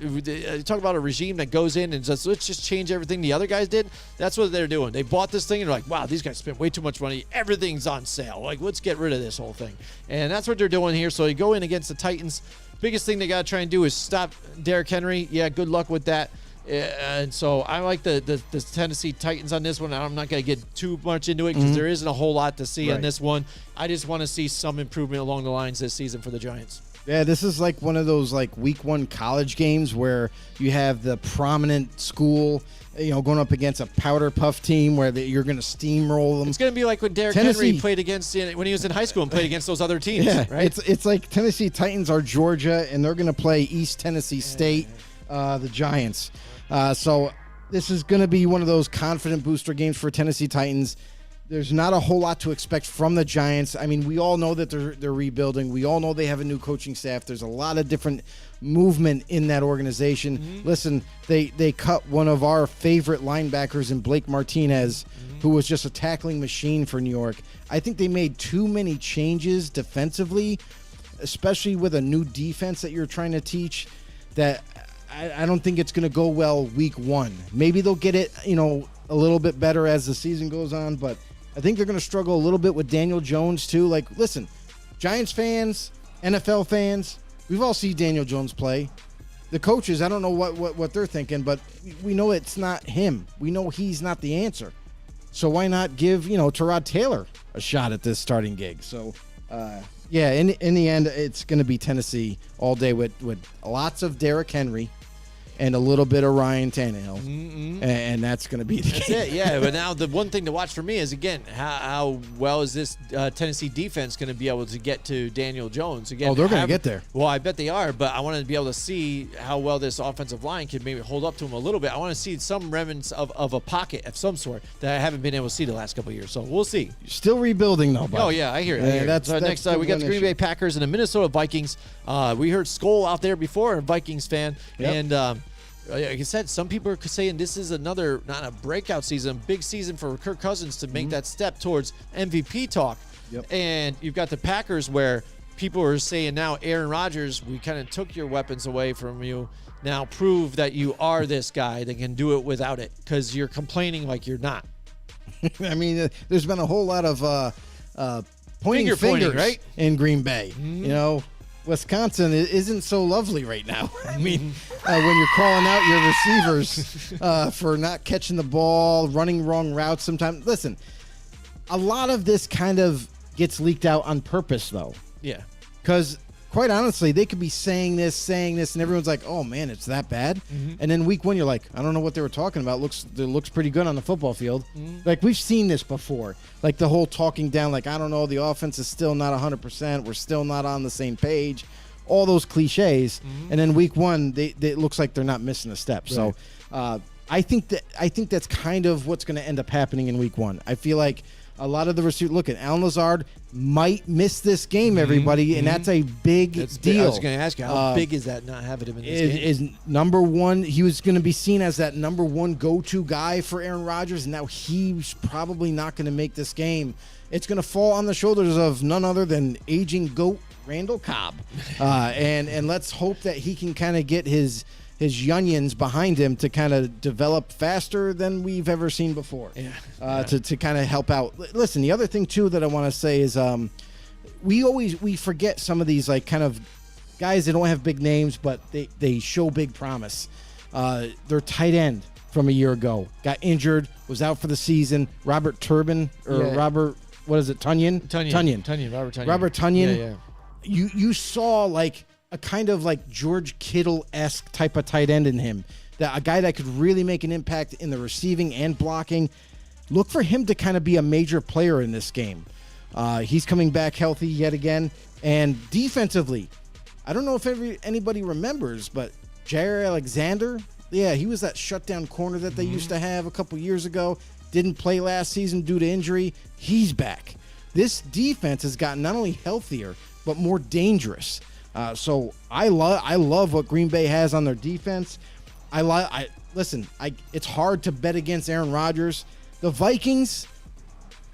talk about a regime that goes in and just, let's just change everything the other guys did. That's what they're doing. They bought this thing and they're like, wow, these guys spent way too much money. Everything's on sale. Like, let's get rid of this whole thing. And that's what they're doing here. So you go in against the Titans. Biggest thing they got to try and do is stop Derrick Henry. Yeah, good luck with that. And so I like the Tennessee Titans on this one. I'm not going to get too much into it because there isn't a whole lot to see on this one. I just want to see some improvement along the lines this season for the Giants. Yeah, this is like one of those like week one college games where you have the prominent school, going up against a powder puff team where you're going to steamroll them. It's going to be like when Derrick Henry played against, when he was in high school and played against those other teams, right? It's like Tennessee Titans are Georgia, and they're going to play East Tennessee State, the Giants. So this is going to be one of those confident booster games for Tennessee Titans. There's not a whole lot to expect from the Giants. I mean, we all know that they're rebuilding. We all know they have a new coaching staff. There's a lot of different movement in that organization. Listen, they cut one of our favorite linebackers in Blake Martinez, who was just a tackling machine for New York. I think they made too many changes defensively, especially with a new defense that you're trying to teach, that I don't think it's going to go well week one. Maybe they'll get it, a little bit better as the season goes on, but I think they're going to struggle a little bit with Daniel Jones too. Like, listen, Giants fans, NFL fans, we've all seen Daniel Jones play. The coaches, I don't know what they're thinking, but we know it's not him. We know he's not the answer. So why not give, Tyrod Taylor a shot at this starting gig? So, in the end, it's going to be Tennessee all day with lots of Derrick Henry and a little bit of Ryan Tannehill, and that's going to be the game. That's it, yeah. But now the one thing to watch for me is, again, how well is this Tennessee defense going to be able to get to Daniel Jones? Again, they're going to get there. Well, I bet they are, but I want to be able to see how well this offensive line can maybe hold up to him a little bit. I want to see some remnants of a pocket of some sort that I haven't been able to see the last couple of years. So we'll see. You're still rebuilding, though, bud. Oh, yeah, I hear it. That's next, we got the Green Bay Packers and the Minnesota Vikings. We heard Skol out there before, a Vikings fan, and like I said, some people are saying this is another, not a breakout season, big season for Kirk Cousins to make that step towards MVP talk. And you've got the Packers where people are saying now, Aaron Rodgers, we kind of took your weapons away from you. Now prove that you are this guy that can do it without it, because you're complaining like you're not. I mean, there's been a whole lot of pointing fingers right? in Green Bay. Wisconsin isn't so lovely right now. I mean, when you're calling out your receivers for not catching the ball, running wrong routes sometimes. Listen, a lot of this kind of gets leaked out on purpose, though. Yeah. Because, quite honestly, they could be saying this, and everyone's like, oh, man, it's that bad? And then week one, you're like, I don't know what they were talking about. It looks pretty good on the football field. Like, we've seen this before. Like, the whole talking down, like, I don't know, the offense is still not 100%. We're still not on the same page. All those cliches. And then week one, it looks like they're not missing a step. Right. So I think that's kind of what's going to end up happening in week one. I feel like A lot of the receivers. Look at Alan Lazard might miss this game, everybody, and that's a big deal. I was going to ask you, how big is that not having him in this game? Is number one. He was going to be seen as that number one go-to guy for Aaron Rodgers, and now he's probably not going to make this game. It's going to fall on the shoulders of none other than aging GOAT Randall Cobb, and let's hope that he can kind of get his Yunions behind him to kind of develop faster than we've ever seen before. To kind of help out. Listen, the other thing too that I want to say is we forget some of these like kind of guys that don't have big names, but they show big promise. Their tight end from a year ago got injured, was out for the season. Robert Turbin Robert, what is it? Tunyon. Robert Tunyon. Yeah. You saw like a kind of like George Kittle-esque type of tight end in him, that a guy that could really make an impact in the receiving and blocking. Look for him to kind of be a major player in this game. He's coming back healthy yet again. And defensively, I don't know if anybody remembers, but Jair Alexander, he was that shutdown corner that they used to have a couple years ago. Didn't play last season due to injury. He's back. This defense has gotten not only healthier, but more dangerous. So I love what Green Bay has on their defense. It's hard to bet against Aaron Rodgers. The Vikings,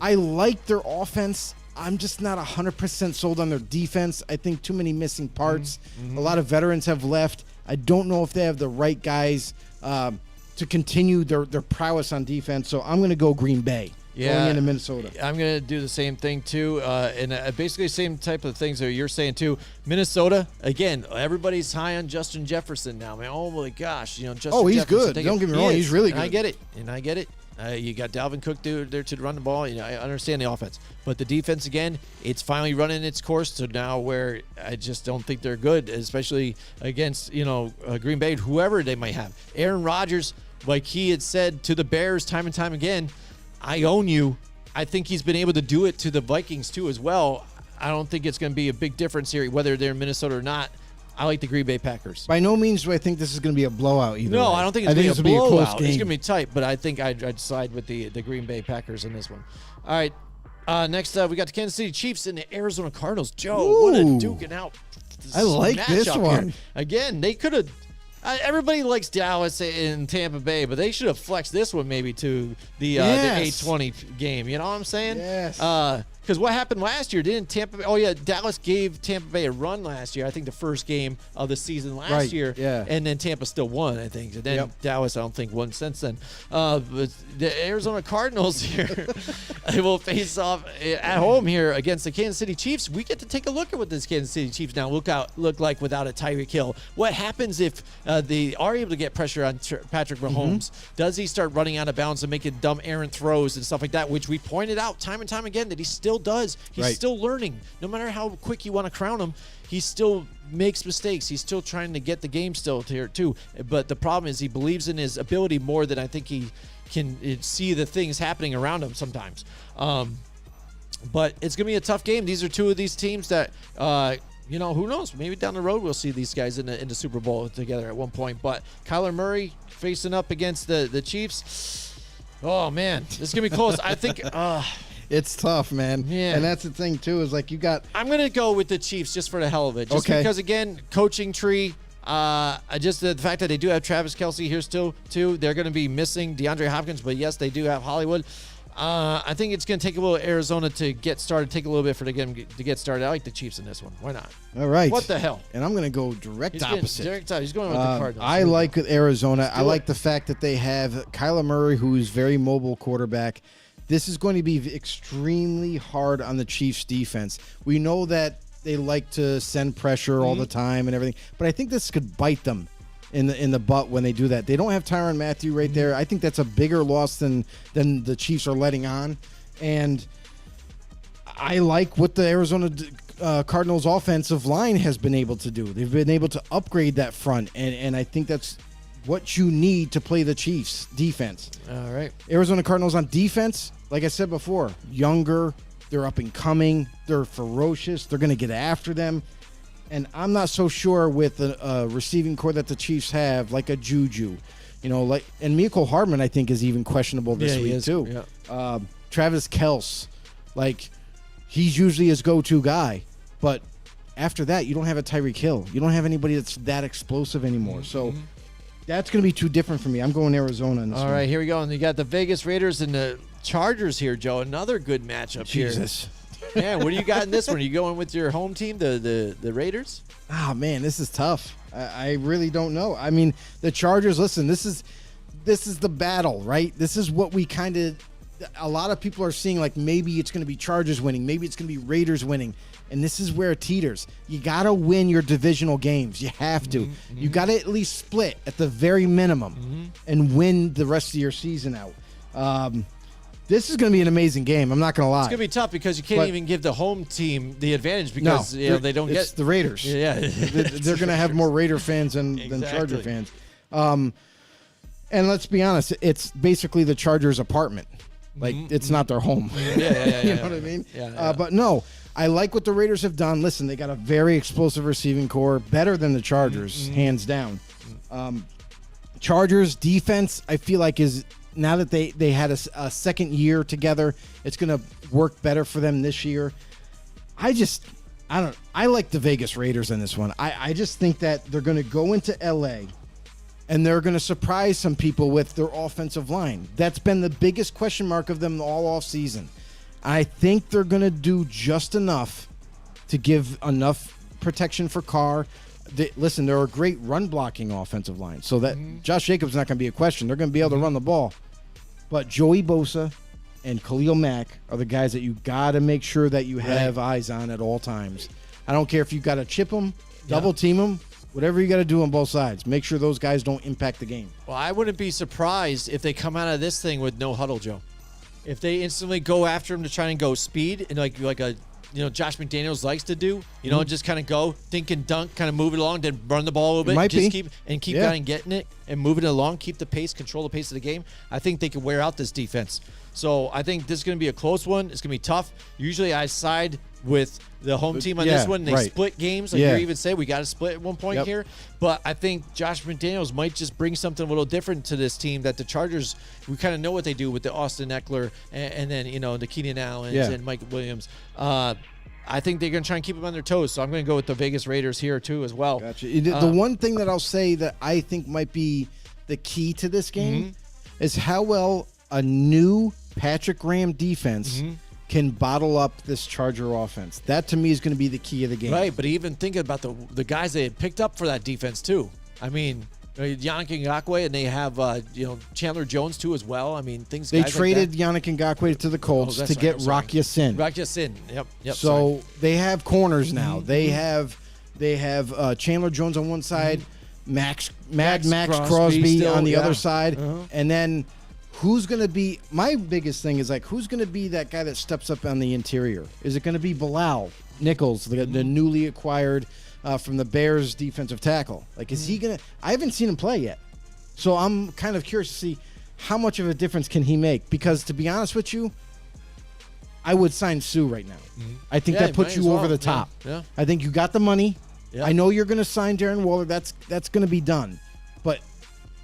I like their offense. I'm just not 100% sold on their defense. I think too many missing parts. A lot of veterans have left. I don't know if they have the right guys to continue their prowess on defense. So I'm going to go Green Bay. Going into Minnesota. I'm going to do the same thing, too. And basically the same type of things that you're saying, too. Minnesota, again, everybody's high on Justin Jefferson now, man. Oh, my gosh. Justin he's Jefferson, good. Don't get me wrong. He's really good. I get it. You got Dalvin Cook there to run the ball. I understand the offense. But the defense, again, it's finally running its course to now where I just don't think they're good, especially against, Green Bay, whoever they might have. Aaron Rodgers, like he had said to the Bears time and time again, I own you. I think he's been able to do it to the Vikings, too, as well. I don't think it's going to be a big difference here, whether they're in Minnesota or not. I like the Green Bay Packers. By no means do I think this is going to be a blowout either. No, way. I don't think it's going to be a blowout. Close game. It's going to be tight, but I think I'd side with the Green Bay Packers in this one. All right. Next up, we got the Kansas City Chiefs and the Arizona Cardinals. Joe, what a duking out. I like this one. Here. Again, they could have. Everybody likes Dallas in Tampa Bay, but they should have flexed this one maybe to the 8:20 game. You know what I'm saying? Yes. Because what happened last year? Didn't Tampa Bay? Oh, yeah, Dallas gave Tampa Bay a run last year. I think the first game of the season last year. Yeah. And then Tampa still won, I think. And then Dallas, I don't think, won since then. But the Arizona Cardinals here will face off at home here against the Kansas City Chiefs. We get to take a look at what this Kansas City Chiefs now look like without a Tyreek Hill. What happens if they are able to get pressure on Patrick Mahomes? Does he start running out of bounds and making dumb errant throws and stuff like that, which we pointed out time and time again that he still does. He's still learning. No matter how quick you want to crown him, he still makes mistakes. He's still trying to get the game still here too. But the problem is he believes in his ability more than I think he can see the things happening around him sometimes. But it's going to be a tough game. These are two of these teams that who knows? Maybe down the road we'll see these guys in the Super Bowl together at one point. But Kyler Murray facing up against the Chiefs. Oh, man. This is going to be close. I think it's tough, man. Yeah. And that's the thing, too, is like you got... I'm going to go with the Chiefs just for the hell of it. Just because, again, coaching tree, just the fact that they do have Travis Kelce here still, too. They're going to be missing DeAndre Hopkins, but, yes, they do have Hollywood. I think it's going to take a little Arizona to get started, take a little bit for them to get started. I like the Chiefs in this one. Why not? All right. What the hell? And I'm going to go direct opposite. He's going with the Cardinals. I like Arizona. I like the fact that they have Kyler Murray, who is very mobile quarterback. This is going to be extremely hard on the Chiefs' defense. We know that they like to send pressure all the time and everything, but I think this could bite them in the butt when they do that. They don't have Tyrann Mathieu right there. I think that's a bigger loss than the Chiefs are letting on. And I like what the Arizona Cardinals offensive line has been able to do. They've been able to upgrade that front, and I think that's what you need to play the Chiefs defense. All right. Arizona Cardinals on defense, like I said before, younger, they're up and coming, they're ferocious, they're going to get after them. And I'm not so sure with a receiving core that the Chiefs have, like a Juju, and Mecole Hardman, I think, is even questionable this week too. Yeah. Travis Kelce, like he's usually his go-to guy, but after that, you don't have a Tyreek Hill. You don't have anybody that's that explosive anymore. So that's going to be too different for me. I'm going Arizona in this All one. right, here we go. And you got the Vegas Raiders and the Chargers here, Joe. Another good matchup Jesus. here. Yeah, what do you got in this one? Are you going with your home team, the Raiders? Oh, man, this is tough. I really don't know. I mean, the Chargers, listen, this is the battle, right? This is what we kind of – a lot of people are seeing like maybe it's going to be Chargers winning. Maybe it's going to be Raiders winning. And this is where it teeters. You got to win your divisional games. You have to. You got to at least split at the very minimum and win the rest of your season out. This is going to be an amazing game. I'm not going to lie. It's going to be tough because you can't even give the home team the advantage because they don't it's get the Raiders. Yeah, they're going to have more Raider fans than Charger fans. And let's be honest, it's basically the Chargers' apartment. Like it's not their home. Yeah. You know what I mean? Yeah. But no, I like what the Raiders have done. Listen, they got a very explosive receiving core, better than the Chargers, hands down. Chargers defense, I feel like is now that they had a second year together, it's going to work better for them this year. I like the Vegas Raiders in this one. I just think that they're going to go into LA and they're going to surprise some people with their offensive line. That's been the biggest question mark of them all off season. I think they're going to do just enough to give enough protection for Carr. Listen, they're a great run blocking offensive line, so that Josh Jacobs is not going to be a question. They're going to be able to run the ball. But Joey Bosa and Khalil Mack are the guys that you got to make sure that you have eyes on at all times. I don't care if you got to chip them, double team them, whatever you got to do on both sides. Make sure those guys don't impact the game. Well, I wouldn't be surprised if they come out of this thing with no huddle, Joe. If they instantly go after him to try and go speed and like a Josh McDaniels likes to do, just kind of go, think and dunk, kind of move it along, then run the ball a little bit, keep kind of getting it and moving it along, keep the pace, control the pace of the game. I think they can wear out this defense. So I think this is going to be a close one. It's going to be tough. Usually I side with the home team on this one. They split games. Like you even say, we got to split at one point here. But I think Josh McDaniels might just bring something a little different to this team that the Chargers, we kind of know what they do with the Austin Eckler and then, the Keenan Allens and Mike Williams. I think they're going to try and keep them on their toes. So I'm going to go with the Vegas Raiders here too as well. Gotcha. The one thing that I'll say that I think might be the key to this game is how well a new Patrick Graham defense can bottle up this Charger offense. That to me is going to be the key of the game. Right, but even thinking about the guys they had picked up for that defense too. I mean, Yannick Ngakoue, and they have Chandler Jones too as well. I mean, they traded like Yannick Ngakoue to the Colts to get Rock Ya-Sin. Rock Ya-Sin. Yep. So they have corners now. They have Chandler Jones on one side, Max Crosby on the other side, and then who's going to be – my biggest thing is, like, who's going to be that guy that steps up on the interior? Is it going to be Bilal Nichols, the newly acquired from the Bears defensive tackle? Like, is he going to – I haven't seen him play yet. So I'm kind of curious to see how much of a difference can he make. Because, to be honest with you, I would sign Sue right now. I think that puts you over the top. Yeah. I think you got the money. Yeah. I know you're going to sign Darren Waller. That's going to be done. But –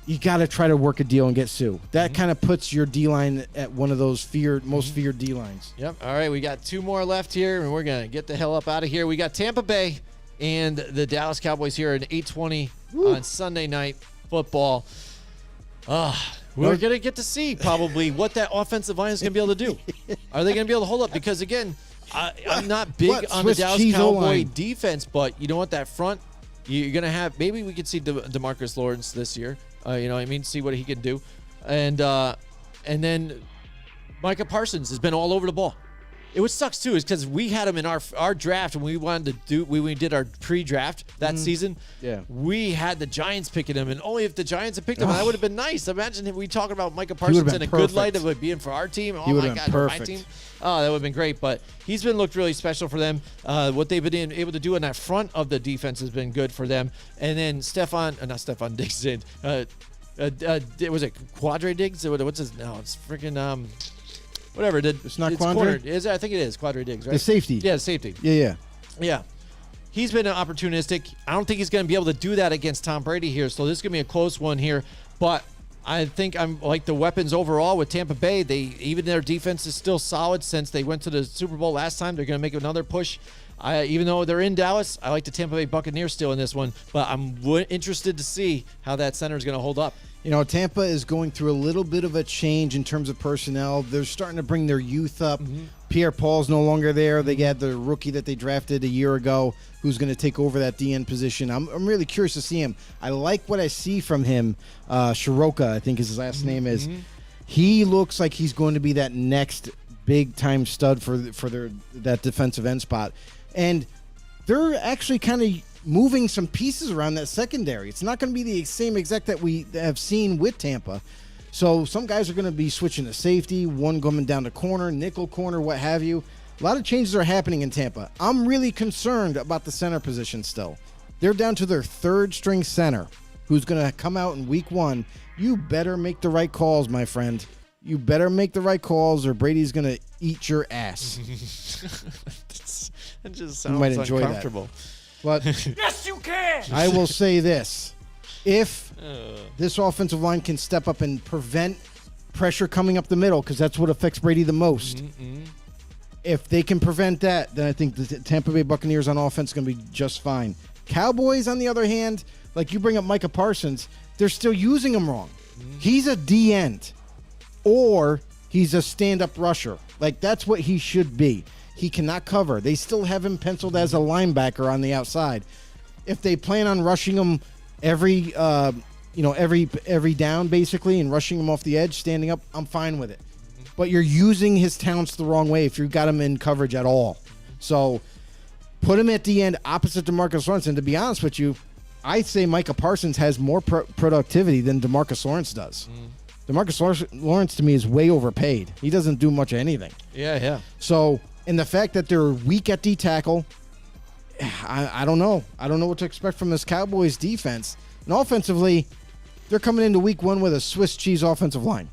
you got to try to work a deal and get Sue. That kind of puts your D-line at one of those most feared D-lines. Yep. All right, we got two more left here, and we're going to get the hell up out of here. We got Tampa Bay and the Dallas Cowboys here at 8:20 on Sunday Night Football. We're going to get to see probably what that offensive line is going to be able to do. Are they going to be able to hold up? Because, again, I'm not big on the Dallas Cowboy defense, but you know what? That front, you're going to have – maybe we could see DeMarcus Lawrence this year. See what he can do. And then Micah Parsons has been all over the ball. It was sucks too, is because we had him in our draft and we wanted to do we did our pre-draft that season. Yeah, we had the Giants picking him, and only if the Giants had picked him, that would have been nice. Imagine if we talking about Micah Parsons in a good light of it being for our team. Oh my God, for my team. Oh, that would have been great. But he's looked really special for them. What they've been able to do in that front of the defense has been good for them. And then not Stephon Diggs did. Was it Quadre Diggs? What's his? No, it's freaking whatever. It's not Quadre? I think it is Quadre Diggs, right? The safety. Yeah, the safety. Yeah. He's been opportunistic. I don't think he's going to be able to do that against Tom Brady here. So this is going to be a close one here. But I think I'm like the weapons overall with Tampa Bay. Even their defense is still solid since they went to the Super Bowl last time. They're going to make another push. Even though they're in Dallas, I like the Tampa Bay Buccaneers still in this one. But I'm interested to see how that center is going to hold up. You know, Tampa is going through a little bit of a change in terms of personnel. They're starting to bring their youth up. Pierre-Paul's no longer there. They had the rookie that they drafted a year ago who's going to take over that DN position. I'm really curious to see him. I like what I see from him. Shiroka, I think his last name is. He looks like he's going to be that next big-time stud for that defensive end spot. And they're actually kind of moving some pieces around that secondary. It's not going to be the same exact that we have seen with Tampa. So some guys are going to be switching to safety, one coming down to corner, nickel corner, what have you. A lot of changes are happening in Tampa. I'm really concerned about the center position still. They're down to their third string center who's going to come out in week 1. You better make the right calls, my friend. You better make the right calls or Brady's going to eat your ass. It just You might sounds enjoy uncomfortable. But Yes, you can. I will say this. If this offensive line can step up and prevent pressure coming up the middle, because that's what affects Brady the most. If they can prevent that, then I think the Tampa Bay Buccaneers on offense is going to be just fine. Cowboys, on the other hand, like you bring up Micah Parsons, they're still using him wrong. He's a D-end or he's a stand-up rusher. Like, that's what he should be. He cannot cover. They still have him penciled as a linebacker on the outside. If they plan on rushing him every down basically and rushing him off the edge, standing up, I'm fine with it. But you're using his talents the wrong way if you've got him in coverage at all. So put him at the end opposite DeMarcus Lawrence. And to be honest with you, I say Micah Parsons has more productivity than DeMarcus Lawrence does. DeMarcus Lawrence to me is way overpaid. He doesn't do much of anything. Yeah. So, and the fact that they're weak at D tackle, I don't know. I don't know what to expect from this Cowboys defense. And offensively, they're coming into week 1 with a Swiss cheese offensive line.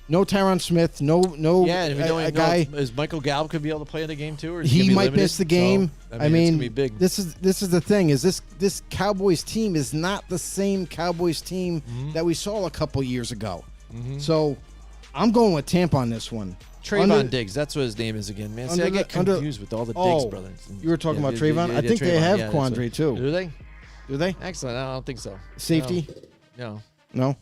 No Tyron Smith, no Yeah, and we don't even guy. know is Michael Gallup could be able to play the game too, or is He gonna be might limited? miss the game. So, I mean, it's gonna be big. This is the thing. Is this Cowboys team is not the same Cowboys team that we saw a couple years ago. So I'm going with Tampa on this one. Trayvon Diggs, that's what his name is again, man. See, I get confused with all the Diggs brothers. You were talking about Trayvon? I think they have Quandre too. Do they? Do they? Excellent. I don't think so. Safety? No. No.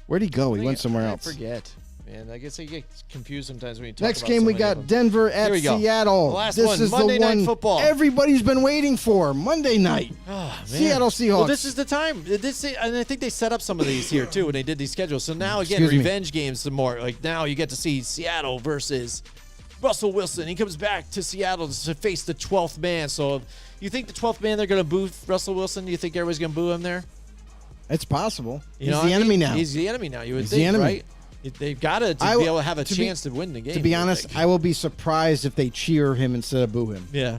Where'd he go? He went somewhere else. I forget. Man, I guess I get confused sometimes when you talk Next about game, we somebody got else. Denver at Here we go. Seattle. The last this one, is Monday the Night one Football. everybody's been waiting for. Monday night. Man. Seattle Seahawks. Well, this is the time. And I think they set up some of these here too when they did these schedules. So now again, Excuse me. revenge games some more. Like now you get to see Seattle versus Russell Wilson. He comes back to Seattle to face the 12th man. So you think the 12th man they're going to boo Russell Wilson? Do you think everybody's going to boo him there? It's possible. You know He's what the I enemy mean? now. He's the enemy now. You would He's think, the enemy. right? They've got to be able to have a chance to win the game. To be I would honest, think. I will be surprised if they cheer him instead of boo him. Yeah.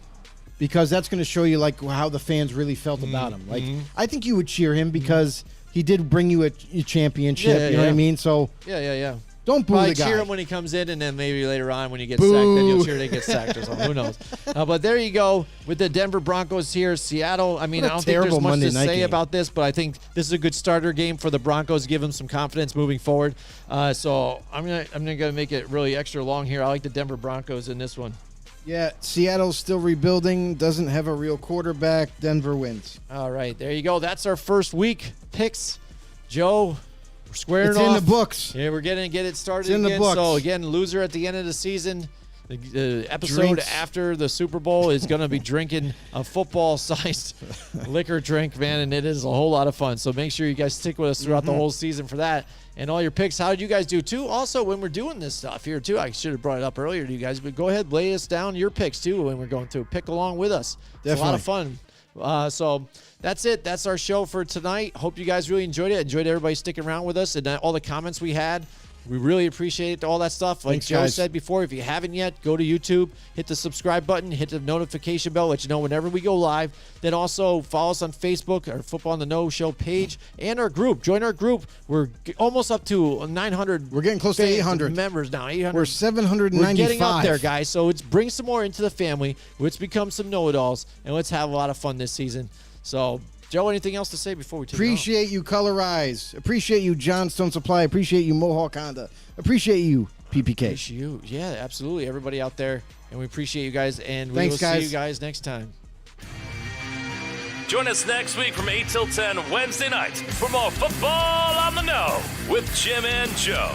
Because that's going to show you like how the fans really felt about him. Like I think you would cheer him because he did bring you a championship. Yeah, you know what I yeah. mean? So Yeah. don't boo Probably the guy. cheer him when he comes in, and then maybe later on when you get Boo. sacked, then you'll cheer they get sacked or something. Who knows? But there you go with the Denver Broncos here. Seattle, I mean, What a I don't think terrible there's much Monday to night say game. about this, but I think this is a good starter game for the Broncos, give them some confidence moving forward. So I'm gonna make it really extra long here. I like the Denver Broncos in this one. Yeah, Seattle's still rebuilding, doesn't have a real quarterback. Denver wins. All right, there you go. That's our first week picks. Joe, we're squaring It's off. in the books. Yeah, we're getting get it started It's in the again. books. So again, loser at the end of the season. The episode Drinks. after the Super Bowl is going to be drinking a football-sized liquor drink, man, and it is a whole lot of fun. So make sure you guys stick with us throughout the whole season for that. And all your picks, how did you guys do, too? Also, when we're doing this stuff here, too, I should have brought it up earlier to you guys, but go ahead, lay us down your picks, too, when we're going through. Pick along with us. It's a lot of fun. So that's it. That's our show for tonight. Hope you guys really enjoyed it. Enjoyed everybody sticking around with us and all the comments we had. We really appreciate all that stuff. Like Thanks, Joe guys. said before, if you haven't yet, go to YouTube, hit the subscribe button, hit the notification bell, let you know whenever we go live. Then also follow us on Facebook, our Football on the Know Show page, and our group. Join our group. We're almost up to 900. We're getting close to 800 members now. 800. We're 795. We're getting up there, guys. So let's bring some more into the family. Let's become some know-it-alls, and let's have a lot of fun this season. So Joe, anything else to say before we take Appreciate you, Colorize. Appreciate you, Johnstone Supply. Appreciate you, Mohawk Honda. Appreciate you, PPK. Appreciate you. Yeah, absolutely. Everybody out there. And we appreciate you guys. And we Thanks, will guys. see you guys next time. Join us next week from 8 till 10 Wednesday nights for more Football on the Know with Jim and Joe.